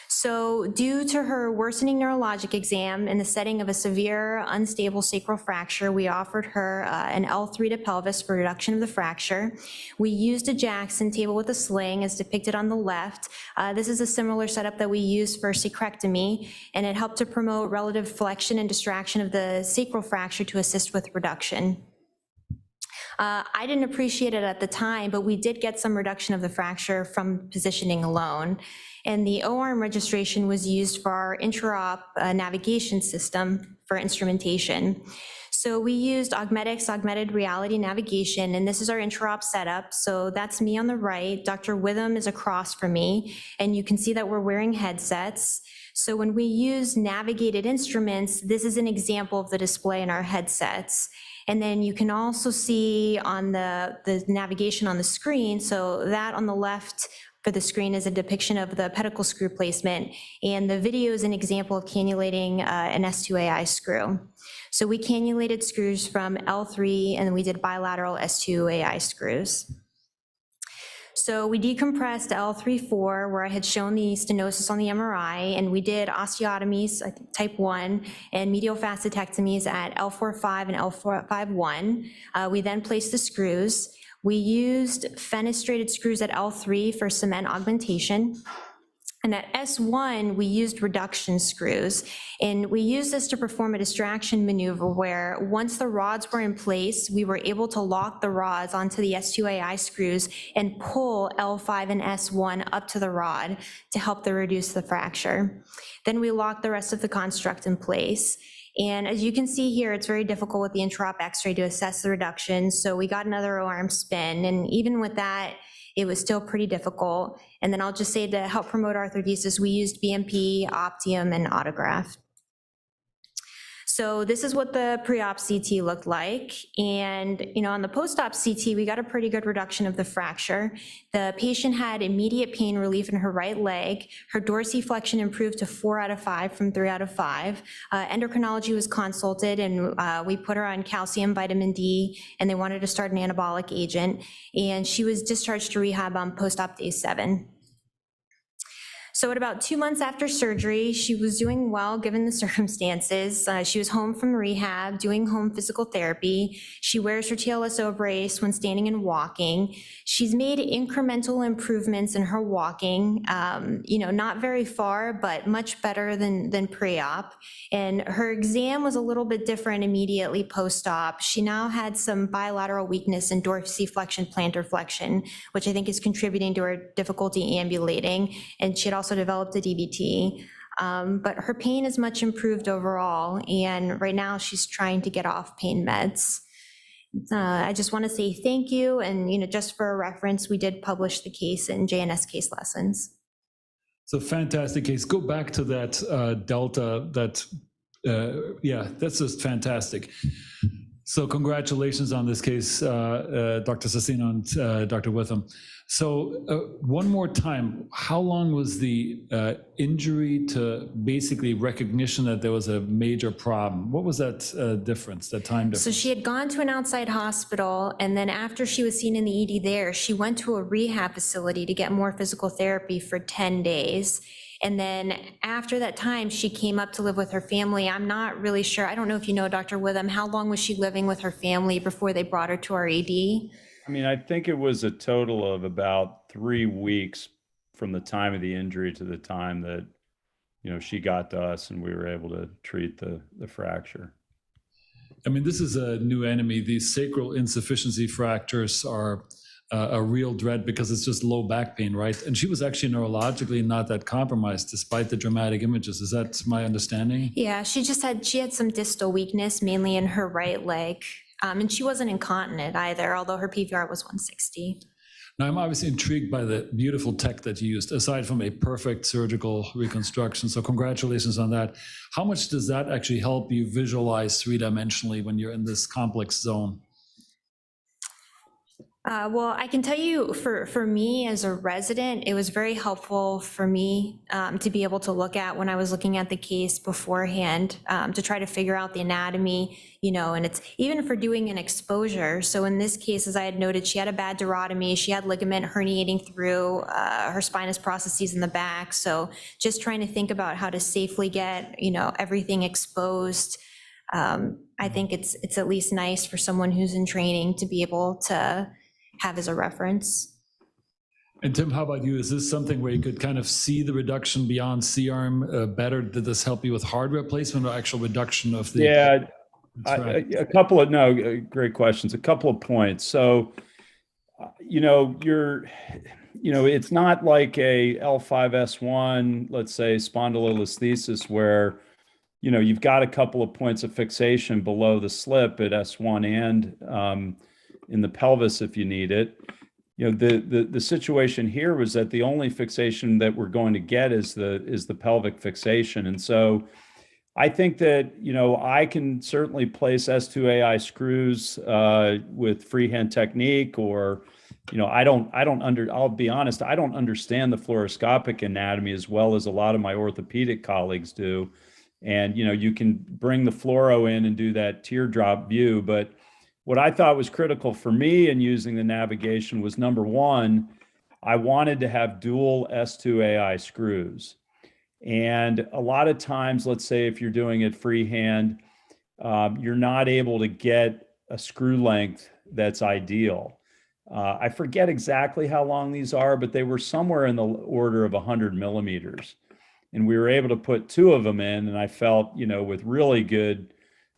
So due to her worsening neurologic exam in the setting of a severe unstable sacral fracture, we offered her an L3 to pelvis for reduction of the fracture. We used a Jackson table with a sling as depicted on the left. This is a similar setup that we use for sacrectomy, and it helped to promote relative flexion and distraction of the sacral fracture to assist with reduction. I didn't appreciate it at the time, but we did get some reduction of the fracture from positioning alone. And the O-arm registration was used for our intra-op navigation system for instrumentation. So we used Augmedix augmented reality navigation, and this is our intra-op setup. So that's me on the right, Dr. Witham is across from me, and you can see that we're wearing headsets. So when we use navigated instruments, this is an example of the display in our headsets. And then you can also see on the navigation on the screen, so that on the left for the screen is a depiction of the pedicle screw placement, and the video is an example of cannulating an S2AI screw. So we cannulated screws from L3, and we did bilateral S2AI screws. So we decompressed L3-4, where I had shown the stenosis on the MRI, and we did osteotomies, type 1, and medial fascitectomies at L4-5 and L5-1. We then placed the screws. We used fenestrated screws at L3 for cement augmentation. And at S1, we used reduction screws, and we used this to perform a distraction maneuver where once the rods were in place, we were able to lock the rods onto the S2AI screws and pull L5 and S1 up to the rod to help to reduce the fracture. Then we locked the rest of the construct in place. And as you can see here, it's very difficult with the intraop x-ray to assess the reduction. So we got another O-arm spin, and even with that, it was still pretty difficult. And then I'll just say to help promote arthrodesis, we used BMP, Optium, and autograft. So this is what the pre-op CT looked like. And on the post-op CT, we got a pretty good reduction of the fracture. The patient had immediate pain relief in her right leg. Her dorsiflexion improved to 4 out of 5 from 3 out of 5. Endocrinology was consulted, and we put her on calcium, vitamin D, and they wanted to start an anabolic agent. And she was discharged to rehab on post-op day 7. So at about 2 months after surgery, she was doing well given the circumstances. She was home from rehab, doing home physical therapy. She wears her TLSO brace when standing and walking. She's made incremental improvements in her walking, not very far, but much better than pre-op. And her exam was a little bit different immediately post-op. She now had some bilateral weakness in dorsiflexion, plantar flexion, which I think is contributing to her difficulty ambulating. And she had also developed a DVT, but her pain is much improved overall, and right now she's trying to get off pain meds. I just want to say thank you, and just for a reference, we did publish the case in JNS Case Lessons. So fantastic case. Go back to that delta, that's just fantastic. So congratulations on this case, Dr. Sassino and Dr. Witham. So one more time, how long was the injury to basically recognition that there was a major problem? What was that difference, that time difference? So she had gone to an outside hospital, and then after she was seen in the ED there, she went to a rehab facility to get more physical therapy for 10 days. And then after that time, she came up to live with her family. I'm not really sure. I don't know if you know, Dr. Witham, how long was she living with her family before they brought her to our ED? I mean, I think it was a total of about 3 weeks from the time of the injury to the time that, she got to us and we were able to treat the fracture. I mean, this is a new enemy. These sacral insufficiency fractures are a real dread because it's just low back pain, right? And she was actually neurologically not that compromised despite the dramatic images. Is that my understanding? Yeah, she had some distal weakness, mainly in her right leg. And she wasn't incontinent either, although her PVR was 160. Now, I'm obviously intrigued by the beautiful tech that you used, aside from a perfect surgical reconstruction. So congratulations on that. How much does that actually help you visualize three-dimensionally when you're in this complex zone? Well, I can tell you for me as a resident, it was very helpful for me to be able to look at when I was looking at the case beforehand to try to figure out the anatomy, and it's even for doing an exposure. So in this case, as I had noted, she had a bad durotomy. She had ligament herniating through her spinous processes in the back. So just trying to think about how to safely get, everything exposed. I think it's at least nice for someone who's in training to be able to have as a reference. And Tim, how about you? Is this something where you could kind of see the reduction beyond C-arm better? Did this help you with hardware placement or actual reduction of the? Yeah, great questions. A couple of points. So, it's not like a L5S1, let's say spondylolisthesis where, you've got a couple of points of fixation below the slip at S1 and in the pelvis if you need it. The situation here was that the only fixation that we're going to get is the pelvic fixation. And so I think that, I can certainly place S2AI screws with freehand technique, or, I'll be honest, I don't understand the fluoroscopic anatomy as well as a lot of my orthopedic colleagues do. And, you can bring the fluoro in and do that teardrop view, but what I thought was critical for me in using the navigation was, number one, I wanted to have dual S2AI screws. And a lot of times, let's say if you're doing it freehand, you're not able to get a screw length that's ideal. I forget exactly how long these are, but they were somewhere in the order of 100 millimeters. And we were able to put 2 of them in, and I felt, with really good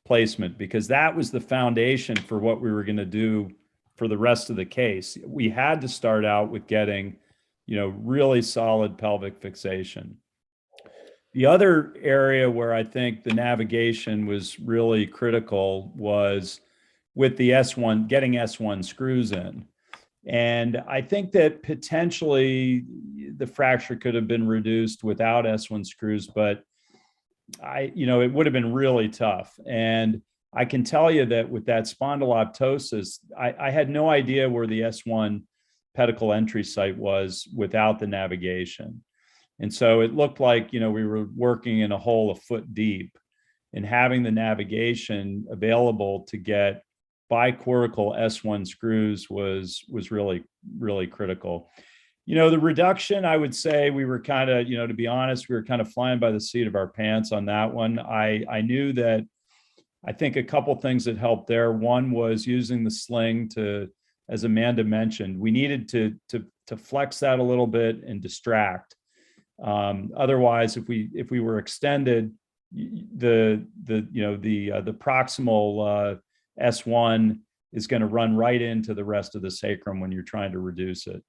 placement, because that was the foundation for what we were going to do for the rest of the case. We had to start out with getting, really solid pelvic fixation. The other area where I think the navigation was really critical was with the S1, getting S1 screws in. And I think that potentially the fracture could have been reduced without S1 screws, but it would have been really tough. And I can tell you that with that spondyloptosis, I had no idea where the S1 pedicle entry site was without the navigation. And so it looked like, we were working in a hole a foot deep, and having the navigation available to get bicortical S1 screws was really, really critical. The reduction, I would say we were kind of, to be honest, we were kind of flying by the seat of our pants on that one. I knew that, I think a couple things that helped there. One was using the sling to, as Amanda mentioned, we needed to flex that a little bit and distract. Otherwise, if we were extended, the proximal S1 is going to run right into the rest of the sacrum when you're trying to reduce it.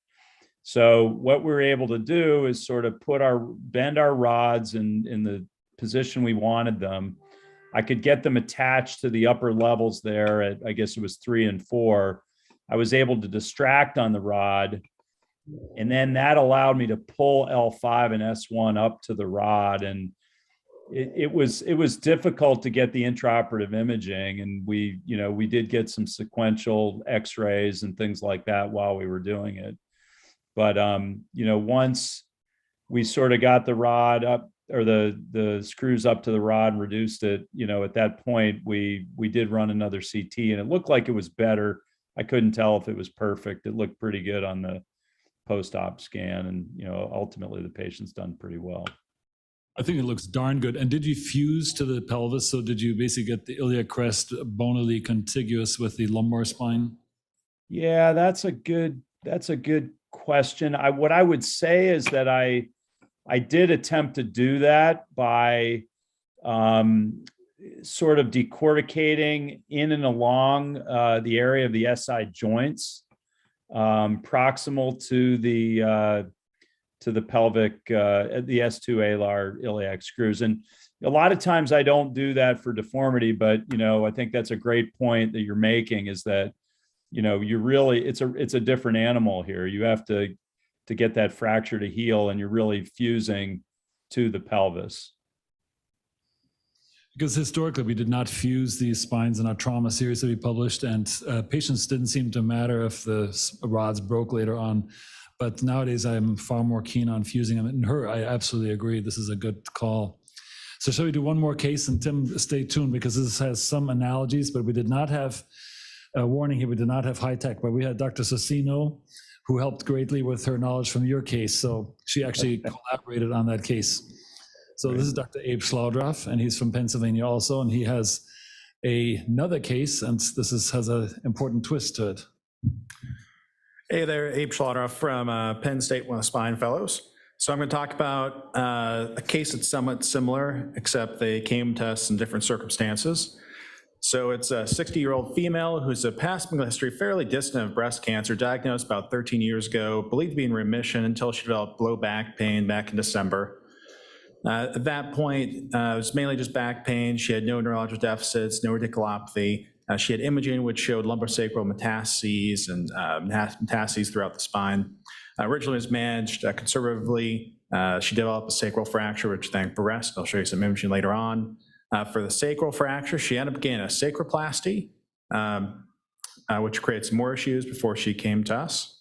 So what we're able to do is sort of bend our rods in the position we wanted them. I could get them attached to the upper levels there at, I guess it was 3 and 4. I was able to distract on the rod, and then that allowed me to pull L5 and S1 up to the rod. And it was difficult to get the intraoperative imaging, and we did get some sequential X-rays and things like that while we were doing it. But once we sort of got the rod up, or the screws up to the rod and reduced it, at that point we did run another CT, and it looked like it was better. I couldn't tell if it was perfect. It looked pretty good on the post-op scan, and ultimately the patient's done pretty well. I think it looks darn good. And did you fuse to the pelvis? So did you basically get the iliac crest bonally contiguous with the lumbar spine? Yeah, that's a good question. What I would say is that I did attempt to do that by sort of decorticating in and along the area of the SI joints, proximal to the pelvic, the S2 alar iliac screws. And a lot of times I don't do that for deformity, but, I think that's a great point that you're making, is that, you really, it's a different animal here. You have to get that fracture to heal, and you're really fusing to the pelvis. Because historically, we did not fuse these spines in our trauma series that we published, and patients didn't seem to matter if the rods broke later on. But nowadays, I'm far more keen on fusing them. And I absolutely agree. This is a good call. So shall we do one more case? And Tim, stay tuned, because this has some analogies, but we did not have a warning here. We did not have high tech, but we had Dr. Sassino, who helped greatly with her knowledge from your case. So she actually collaborated on that case. So this is Dr. Abe Schlaudraff, and he's from Pennsylvania also, and he has another case, and this has an important twist to it. Hey there, Abe Schlaudraff from Penn State, one of the Spine Fellows. So I'm going to talk about a case that's somewhat similar, except they came to us in different circumstances. So it's a 60-year-old female who's a past medical history fairly distant of breast cancer, diagnosed about 13 years ago, believed to be in remission until she developed low back pain back in December. At that point, it was mainly just back pain. She had no neurological deficits, no radiculopathy. She had imaging which showed lumbosacral metastases and metastases throughout the spine. Originally was managed conservatively. She developed a sacral fracture, which then progressed. I'll show you some imaging later on. For the sacral fracture, she ended up getting a sacroplasty, which creates more issues before she came to us.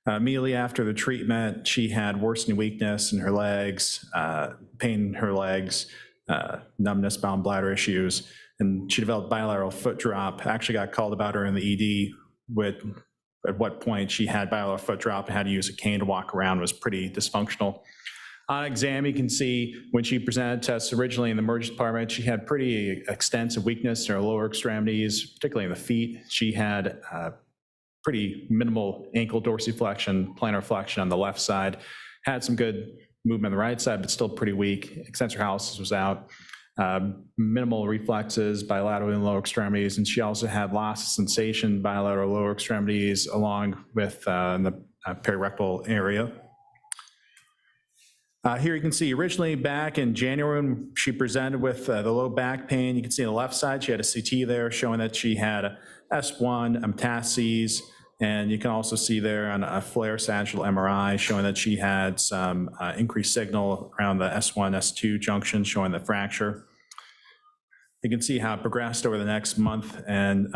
Immediately after the treatment, she had worsening weakness in her legs, pain in her legs, numbness, bowel and bladder issues, and she developed bilateral foot drop. Actually got called about her in the ED at what point she had bilateral foot drop and had to use a cane to walk around. It was pretty dysfunctional. On exam, you can see when she presented to us originally in the emergency department, she had pretty extensive weakness in her lower extremities, particularly in the feet. She had pretty minimal ankle dorsiflexion, plantar flexion on the left side. Had some good movement on the right side, but still pretty weak. Extensor hallucis was out. Minimal reflexes bilaterally in the lower extremities, and she also had loss of sensation bilateral lower extremities along with in the perirectal area. Here you can see originally back in January when she presented with the low back pain. You can see on the left side she had a CT there showing that she had a S1 metastases, and you can also see there on a flare sagittal MRI showing that she had some increased signal around the S1, S2 junction showing the fracture. You can see how it progressed over the next month, and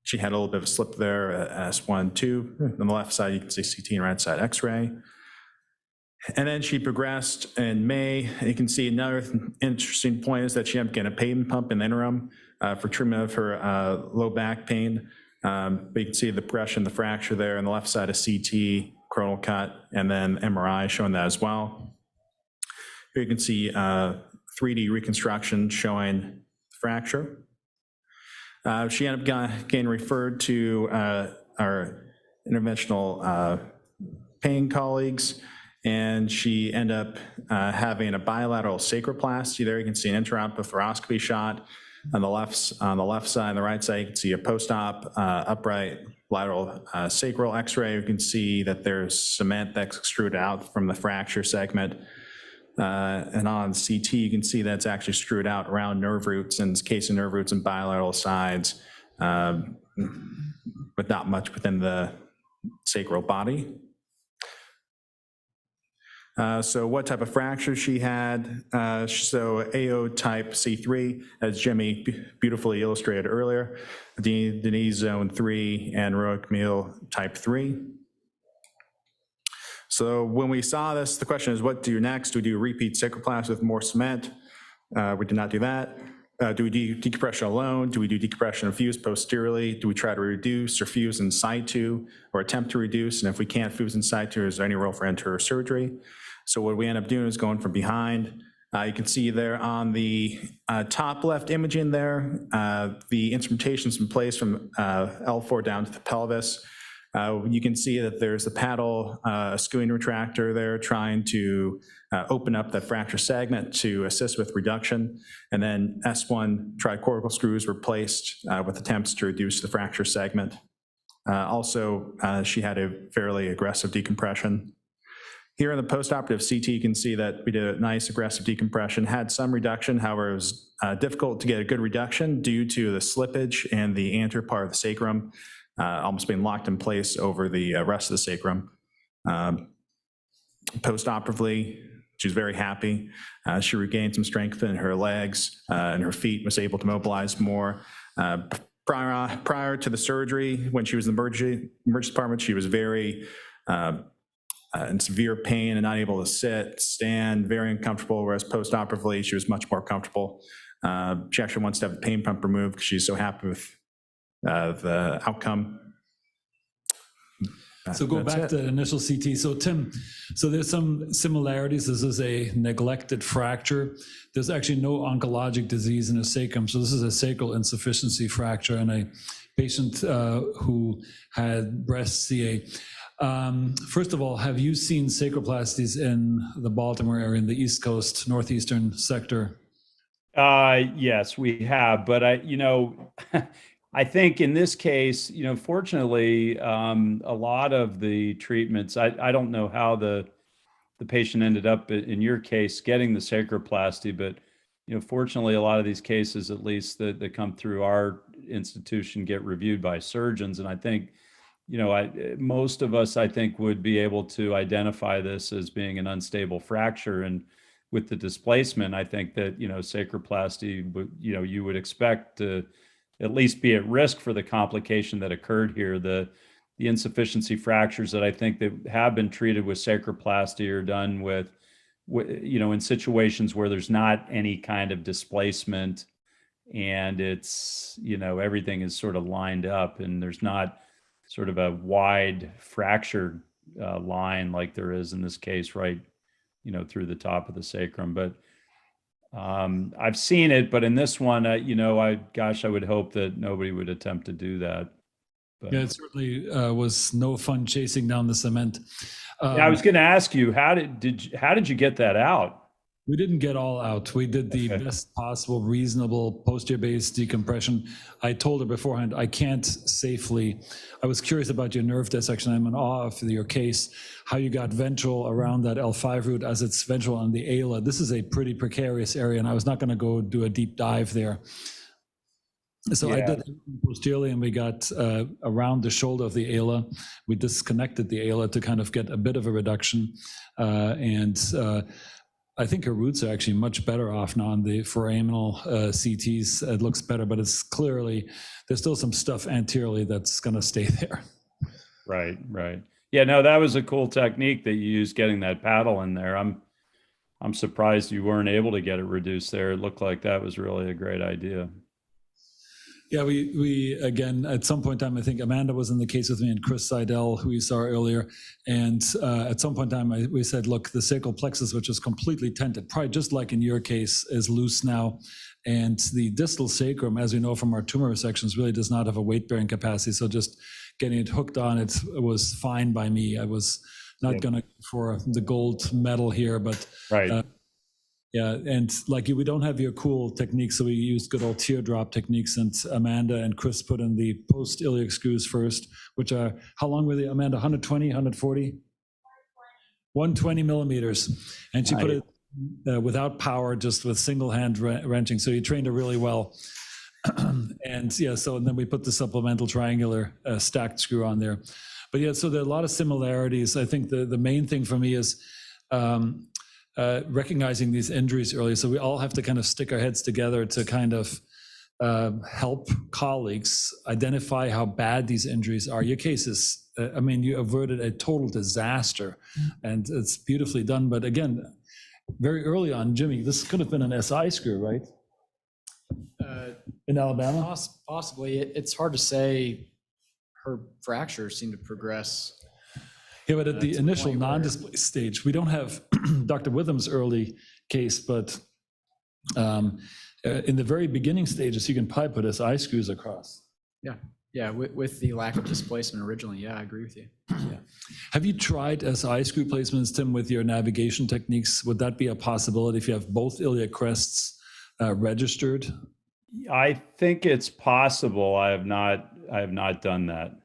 she had a little bit of a slip there, S1, 2. On the left side, you can see CT and right side X-ray. And then she progressed in May. You can see another interesting point is that she ended up getting a pain pump in the interim for treatment of her low back pain. But you can see the progression, the fracture there on the left side of CT, coronal cut, and then MRI showing that as well. Here you can see 3D reconstruction showing the fracture. She ended up getting referred to our interventional pain colleagues, and she ended up having a bilateral sacroplasty. There you can see an intraoperative thoracoscopy shot on the left side. On the right side, you can see a post-op upright lateral sacral X-ray. You can see that there's cement that's extruded out from the fracture segment. And on CT, you can see that's actually extruded out around nerve roots, and it's case of nerve roots and bilateral sides, but not much within the sacral body. So what type of fracture she had? So AO type C3, as Jimmy beautifully illustrated earlier, Denise zone 3, and Roach-Camille type 3. So when we saw this, the question is, what do next? Do we do repeat sacroplasty with more cement? We did not do that. Do we do decompression alone? Do we do decompression and fuse posteriorly? Do we try to reduce or fuse in situ or attempt to reduce? And if we can't fuse in situ, is there any role for anterior surgery? So what we end up doing is going from behind. You can see there on the top left imaging there, the instrumentation's in place from L4 down to the pelvis. You can see that there's the paddle skewing retractor there trying to open up that fracture segment to assist with reduction. And then S1 tricortical screws were placed with attempts to reduce the fracture segment. Also, she had a fairly aggressive decompression. Here in the postoperative CT, you can see that we did a nice aggressive decompression, had some reduction. However, it was difficult to get a good reduction due to the slippage and the anterior part of the sacrum almost being locked in place over the rest of the sacrum. Postoperatively, she was very happy. She regained some strength in her legs and her feet, was able to mobilize more. Prior to the surgery, when she was in the emergency department, she was very in severe pain and not able to sit, stand, very uncomfortable, whereas postoperatively, she was much more comfortable. She actually wants to have the pain pump removed because she's so happy with the outcome. So go back to initial CT. So Tim, so there's some similarities. This is a neglected fracture. There's actually no oncologic disease in the sacrum. So this is a sacral insufficiency fracture in a patient who had breast CA. First of all, have you seen sacroplasties in the Baltimore area, in the East Coast, northeastern sector? Yes, we have, but I think in this case, fortunately, a lot of the treatments, I don't know how the patient ended up in your case getting the sacroplasty, but fortunately, a lot of these cases, at least that come through our institution, get reviewed by surgeons, and I think most of us, I think, would be able to identify this as being an unstable fracture. And with the displacement, I think that, sacroplasty, you would expect to at least be at risk for the complication that occurred here. The insufficiency fractures that I think that have been treated with sacroplasty are done with in situations where there's not any kind of displacement and it's, everything is sort of lined up and there's not sort of a wide fractured line like there is in this case, right, through the top of the sacrum. But I've seen it, but in this one, I would hope that nobody would attempt to do that. But, Yeah, it certainly was no fun chasing down the cement. yeah, I was going to ask you, how did you get that out? We didn't get all out. We did the Okay. best possible, reasonable posterior-based decompression. I told her beforehand, I can't safely. I was curious about your nerve dissection. I'm in awe of your case, how you got ventral around that L5 root as it's ventral on the ala. This is a pretty precarious area, and I was not going to go do a deep dive there. So I Yeah. did posteriorly, and we got around the shoulder of the ala. We disconnected the ala to kind of get a bit of a reduction, I think her roots are actually much better off now on the foraminal CTs. It looks better, but it's clearly, there's still some stuff anteriorly that's going to stay there. Right, right. Yeah, no, that was a cool technique that you used, getting that paddle in there. I'm surprised you weren't able to get it reduced there. It looked like that was really a great idea. Yeah, we again, at some point in time, I think Amanda was in the case with me and Chris Seidel, who you saw earlier. And at some point in time, we said, look, the sacral plexus, which is completely tented, probably just like in your case, is loose now. And the distal sacrum, as we know from our tumor resections, really does not have a weight-bearing capacity. So just getting it hooked on it was fine by me. I was not going to go for the gold medal here, but Right. yeah, and like we don't have your cool techniques, so we used good old teardrop techniques, and Amanda and Chris put in the post-iliac screws first, which are, how long were they, Amanda, 120, 140? 120 millimeters, and she put it without power, just with single hand wrenching, so you trained her really well. And yeah, so and then we put the supplemental triangular stacked screw on there. But yeah, so there are a lot of similarities. I think the main thing for me is recognizing these injuries early. So we all have to kind of stick our heads together to kind of help colleagues identify how bad these injuries are. Your case is, I mean, you averted a total disaster, and it's beautifully done. But again, very early on, Jimmy, this could have been an SI screw, right? In Alabama? Possibly. It's hard to say. Her fractures seem to progress. Yeah, but at the to the initial point where- non-displaced stage, we don't have Dr. Witham's early case, but in the very beginning stages, you can probably put SI screws across. Yeah, with the lack of displacement originally. Yeah, I agree with you. Yeah. Have you tried SI screw placements, Tim, with your navigation techniques? Would that be a possibility if you have both iliac crests registered? I think it's possible. I have not done that.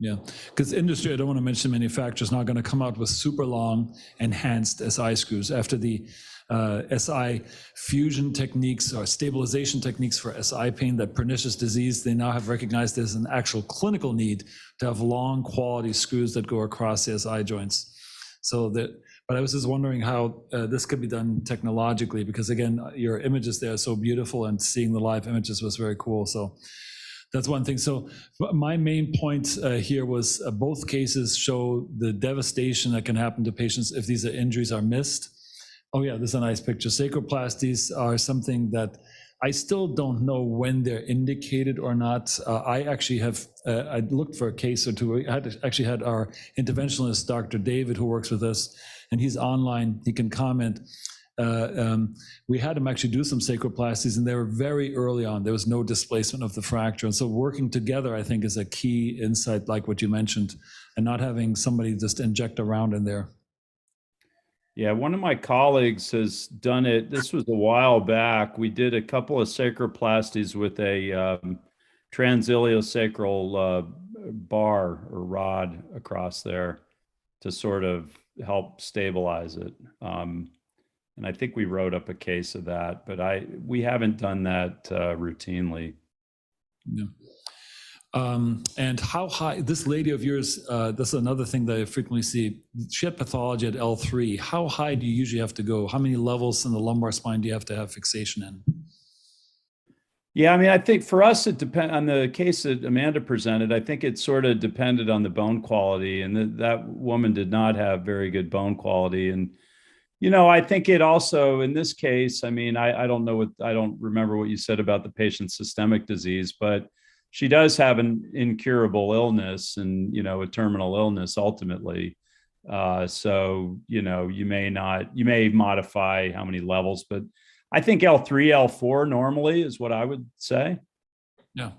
Yeah, because industry, I don't want to mention manufacturers, now going to come out with super long enhanced SI screws after the SI fusion techniques or stabilization techniques for SI pain, that pernicious disease. They now have recognized there's an actual clinical need to have long quality screws that go across the SI joints. So that, but I was just wondering how this could be done technologically, because again, your images there are so beautiful, and seeing the live images was very cool. So that's one thing. So my main point here was both cases show the devastation that can happen to patients if these injuries are missed. Oh yeah, this is a nice picture. Sacroplasties are something that I still don't know when they're indicated or not. I actually have, I looked for a case or two. We actually had our interventionalist, Dr. David, who works with us, and he's online, he can comment. We had him actually do some sacroplasties, and they were very early on. There was no displacement of the fracture. And so working together, I think, is a key insight, like what you mentioned, and not having somebody just inject around in there. Yeah, one of my colleagues has done it. This was a while back. We did a couple of sacroplasties with a transilio-sacral bar or rod across there to sort of help stabilize it. And I think we wrote up a case of that, but we haven't done that routinely. Yeah. And how high, this lady of yours, this is another thing that I frequently see, she had pathology at L3. How high do you usually have to go? How many levels in the lumbar spine do you have to have fixation in? Yeah, I mean, I think for us, it depends on the case that Amanda presented. I think it sort of depended on the bone quality, and that woman did not have very good bone quality. And you know, I think it also, in this case, I mean, I don't remember what you said about the patient's systemic disease, but she does have an incurable illness and, you know, a terminal illness ultimately. So, you know, you may modify how many levels, but I think L3, L4 normally is what I would say. Yeah.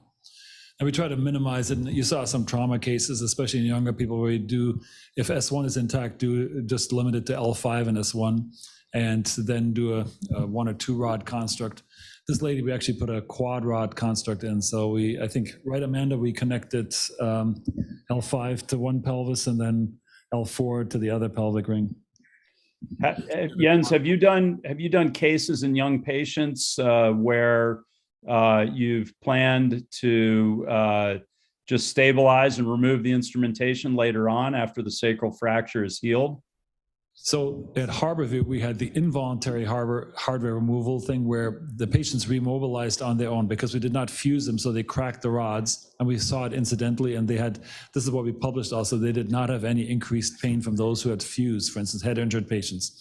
And we try to minimize it. And you saw some trauma cases, especially in younger people, where you do, if S1 is intact, do just limit it to L5 and S1, and then do a 1 or 2 rod construct. This lady, we actually put a quad rod construct in. So I think, right, Amanda, we connected L5 to one pelvis and then L4 to the other pelvic ring. Jens, have you done cases in young patients where you've planned to just stabilize and remove the instrumentation later on after the sacral fracture is healed? So at Harborview, we had the involuntary hardware removal thing where the patients remobilized on their own because we did not fuse them. So they cracked the rods, and we saw it incidentally. And this is what we published also, they did not have any increased pain from those who had fused, for instance, head injured patients.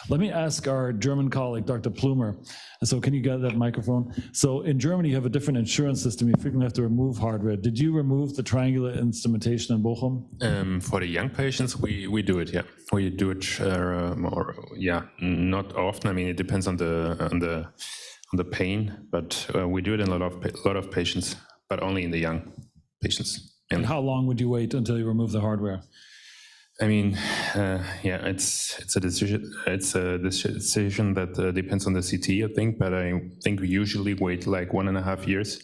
Let me ask our German colleague, Dr. Plumer. And so can you get that microphone? So in Germany, you have a different insurance system. You frequently have to remove hardware. Did you remove the triangular instrumentation in Bochum? For the young patients, we do it. Yeah, we do it not often. I mean, it depends on the pain, but we do it in a lot of patients, but only in the young patients. And how long would you wait until you remove the hardware? I mean, it's a decision. It's a decision that depends on the CT, I think. But I think we usually wait like 1.5 years.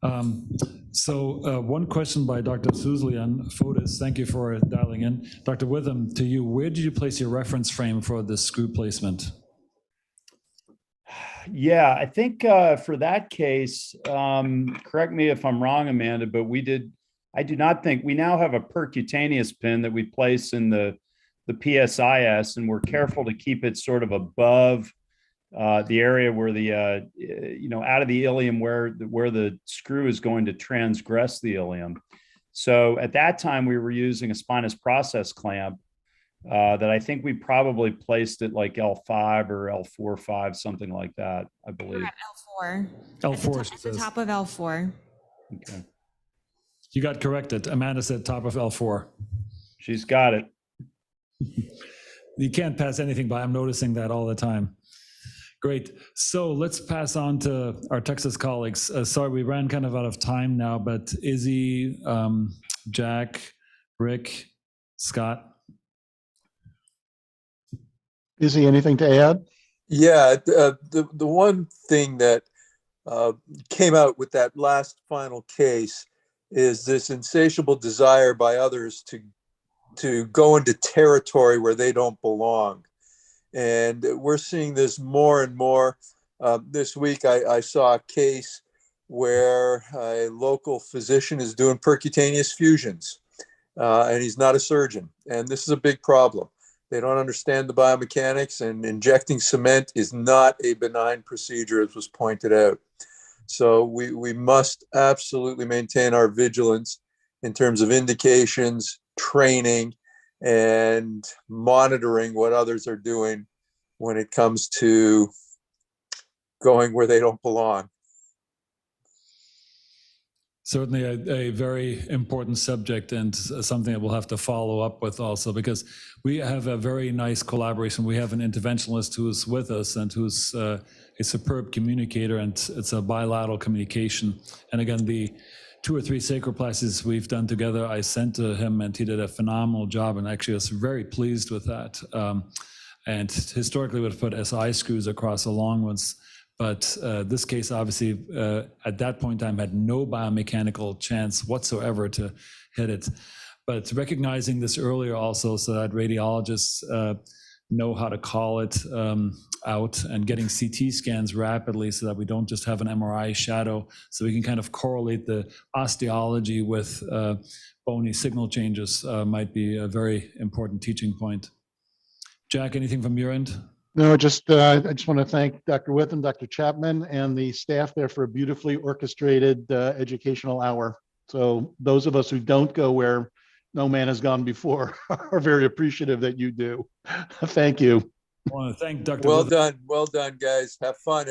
One question by Dr. Suslian Fotis. Thank you for dialing in. Dr. Witham, to you, where did you place your reference frame for the screw placement? Yeah, I think for that case, correct me if I'm wrong, Amanda, but I do not think we now have a percutaneous pin that we place in the PSIS, and we're careful to keep it sort of above the area where the out of the ilium where the screw is going to transgress the ilium. So at that time we were using a spinous process clamp that I think we probably placed it like L5 or L4-5, something like that, I believe. L4. L4. At the top of L4. Okay. You got corrected. Amanda said top of L4. She's got it. You can't pass anything by. I'm noticing that all the time. Great. So let's pass on to our Texas colleagues. Sorry, we ran kind of out of time now, but Izzy, Jack, Rick, Scott. Izzy, anything to add? Yeah, the one thing that came out with that last final case is this insatiable desire by others to go into territory where they don't belong. And we're seeing this more and more. This week, I saw a case where a local physician is doing percutaneous fusions, and he's not a surgeon. And this is a big problem. They don't understand the biomechanics, and injecting cement is not a benign procedure, as was pointed out. So we must absolutely maintain our vigilance in terms of indications, training, and monitoring what others are doing when it comes to going where they don't belong. Certainly a very important subject, and something that we'll have to follow up with also, because we have a very nice collaboration. We have an interventionalist who's with us and who's a superb communicator, and it's a bilateral communication. And again, the 2 or 3 sacroplasties we've done together, I sent to him, and he did a phenomenal job, and actually I was very pleased with that. And historically we've put SI screws across the long ones, but this case obviously at that point in time had no biomechanical chance whatsoever to hit it. But recognizing this earlier also, so that radiologists know how to call it out, and getting CT scans rapidly so that we don't just have an MRI shadow, so we can kind of correlate the osteology with bony signal changes might be a very important teaching point. Jack, anything from your end? No, I just want to thank Dr. Witham, Dr. Chapman, and the staff there for a beautifully orchestrated educational hour. So those of us who don't go where no man has gone before are very appreciative that you do. Thank you. I want to thank Dr. Well Witham. done, guys. Have fun.